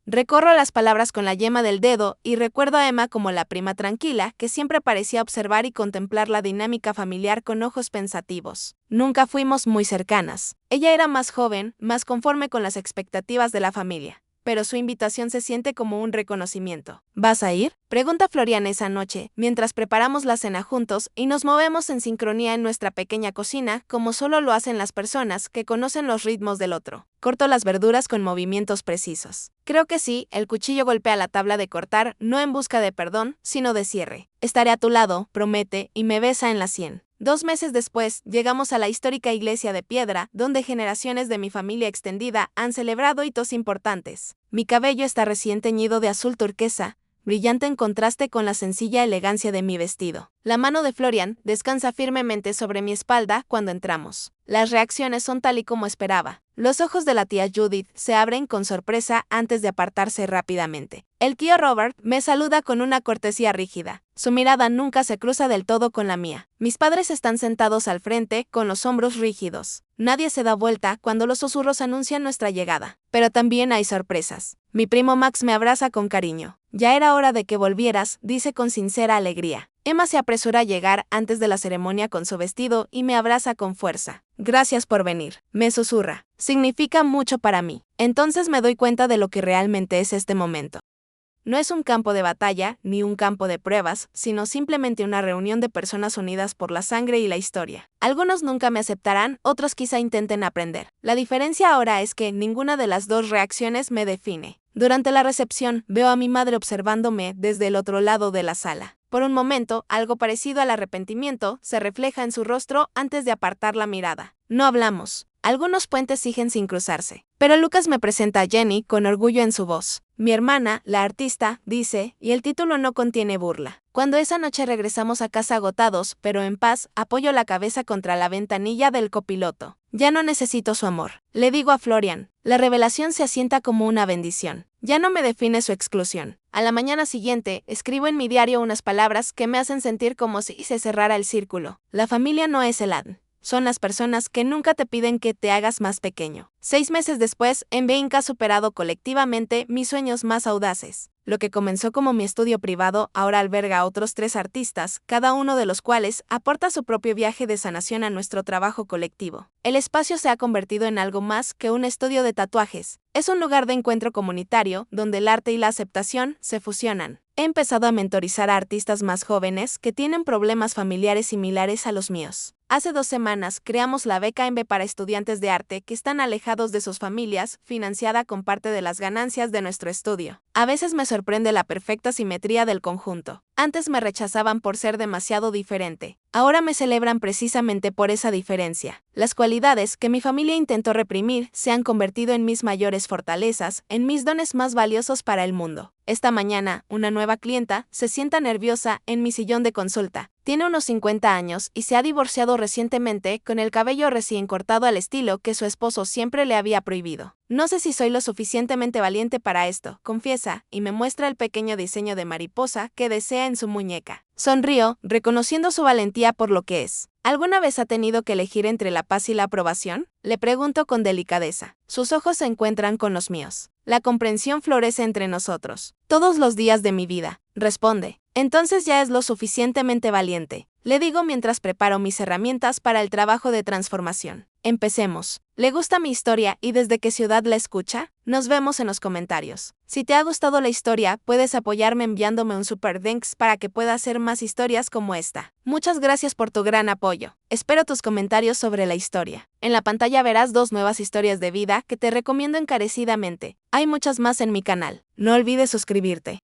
Recorro las palabras con la yema del dedo y recuerdo a Emma como la prima tranquila que siempre parecía observar y contemplar la dinámica familiar con ojos pensativos. Nunca fuimos muy cercanas. Ella era más joven, más conforme con las expectativas de la familia, pero su invitación se siente como un reconocimiento. ¿Vas a ir?, pregunta Florian esa noche, mientras preparamos la cena juntos y nos movemos en sincronía en nuestra pequeña cocina, como solo lo hacen las personas que conocen los ritmos del otro. Corto las verduras con movimientos precisos. Creo que sí, el cuchillo golpea la tabla de cortar, no en busca de perdón, sino de cierre. Estaré a tu lado, promete, y me besa en la sien. 2 meses después, llegamos a la histórica iglesia de piedra, donde generaciones de mi familia extendida han celebrado hitos importantes. Mi cabello está recién teñido de azul turquesa, brillante en contraste con la sencilla elegancia de mi vestido. La mano de Florian descansa firmemente sobre mi espalda cuando entramos. Las reacciones son tal y como esperaba. Los ojos de la tía Judith se abren con sorpresa antes de apartarse rápidamente. El tío Robert me saluda con una cortesía rígida. Su mirada nunca se cruza del todo con la mía. Mis padres están sentados al frente, con los hombros rígidos. Nadie se da vuelta cuando los susurros anuncian nuestra llegada. Pero también hay sorpresas. Mi primo Max me abraza con cariño. Ya era hora de que volvieras, dice con sincera alegría. Emma se apresura a llegar antes de la ceremonia con su vestido y me abraza con fuerza. Gracias por venir, me susurra. Significa mucho para mí. Entonces me doy cuenta de lo que realmente es este momento. No es un campo de batalla, ni un campo de pruebas, sino simplemente una reunión de personas unidas por la sangre y la historia. Algunos nunca me aceptarán, otros quizá intenten aprender. La diferencia ahora es que ninguna de las dos reacciones me define. Durante la recepción, veo a mi madre observándome desde el otro lado de la sala. Por un momento, algo parecido al arrepentimiento se refleja en su rostro antes de apartar la mirada. No hablamos. Algunos puentes siguen sin cruzarse. Pero Lucas me presenta a Jenny con orgullo en su voz. Mi hermana, la artista, dice, y el título no contiene burla. Cuando esa noche regresamos a casa agotados, pero en paz, apoyo la cabeza contra la ventanilla del copiloto. Ya no necesito su amor. Le digo a Florian. La revelación se asienta como una bendición. Ya no me define su exclusión. A la mañana siguiente, escribo en mi diario unas palabras que me hacen sentir como si se cerrara el círculo. La familia no es el ADN. Son las personas que nunca te piden que te hagas más pequeño. 6 meses después, Enveinc ha superado colectivamente mis sueños más audaces. Lo que comenzó como mi estudio privado ahora alberga a otros 3 artistas, cada uno de los cuales aporta su propio viaje de sanación a nuestro trabajo colectivo. El espacio se ha convertido en algo más que un estudio de tatuajes. Es un lugar de encuentro comunitario donde el arte y la aceptación se fusionan. He empezado a mentorizar a artistas más jóvenes que tienen problemas familiares similares a los míos. Hace 2 semanas creamos la beca ENVE para estudiantes de arte que están alejados de sus familias, financiada con parte de las ganancias de nuestro estudio. A veces me sorprende la perfecta simetría del conjunto. Antes me rechazaban por ser demasiado diferente. Ahora me celebran precisamente por esa diferencia. Las cualidades que mi familia intentó reprimir se han convertido en mis mayores fortalezas, en mis dones más valiosos para el mundo. Esta mañana, una nueva clienta se sienta nerviosa en mi sillón de consulta. Tiene unos 50 años y se ha divorciado recientemente con el cabello recién cortado al estilo que su esposo siempre le había prohibido. No sé si soy lo suficientemente valiente para esto, confiesa, y me muestra el pequeño diseño de mariposa que desea en su muñeca. Sonrío, reconociendo su valentía por lo que es. ¿Alguna vez ha tenido que elegir entre la paz y la aprobación? Le pregunto con delicadeza. Sus ojos se encuentran con los míos. La comprensión florece entre nosotros. Todos los días de mi vida, responde. Entonces ya es lo suficientemente valiente. Le digo mientras preparo mis herramientas para el trabajo de transformación. Empecemos. ¿Le gusta mi historia y desde qué ciudad la escucha? Nos vemos en los comentarios. Si te ha gustado la historia, puedes apoyarme enviándome un super thanks para que pueda hacer más historias como esta. Muchas gracias por tu gran apoyo. Espero tus comentarios sobre la historia. En la pantalla verás 2 nuevas historias de vida que te recomiendo encarecidamente. Hay muchas más en mi canal. No olvides suscribirte.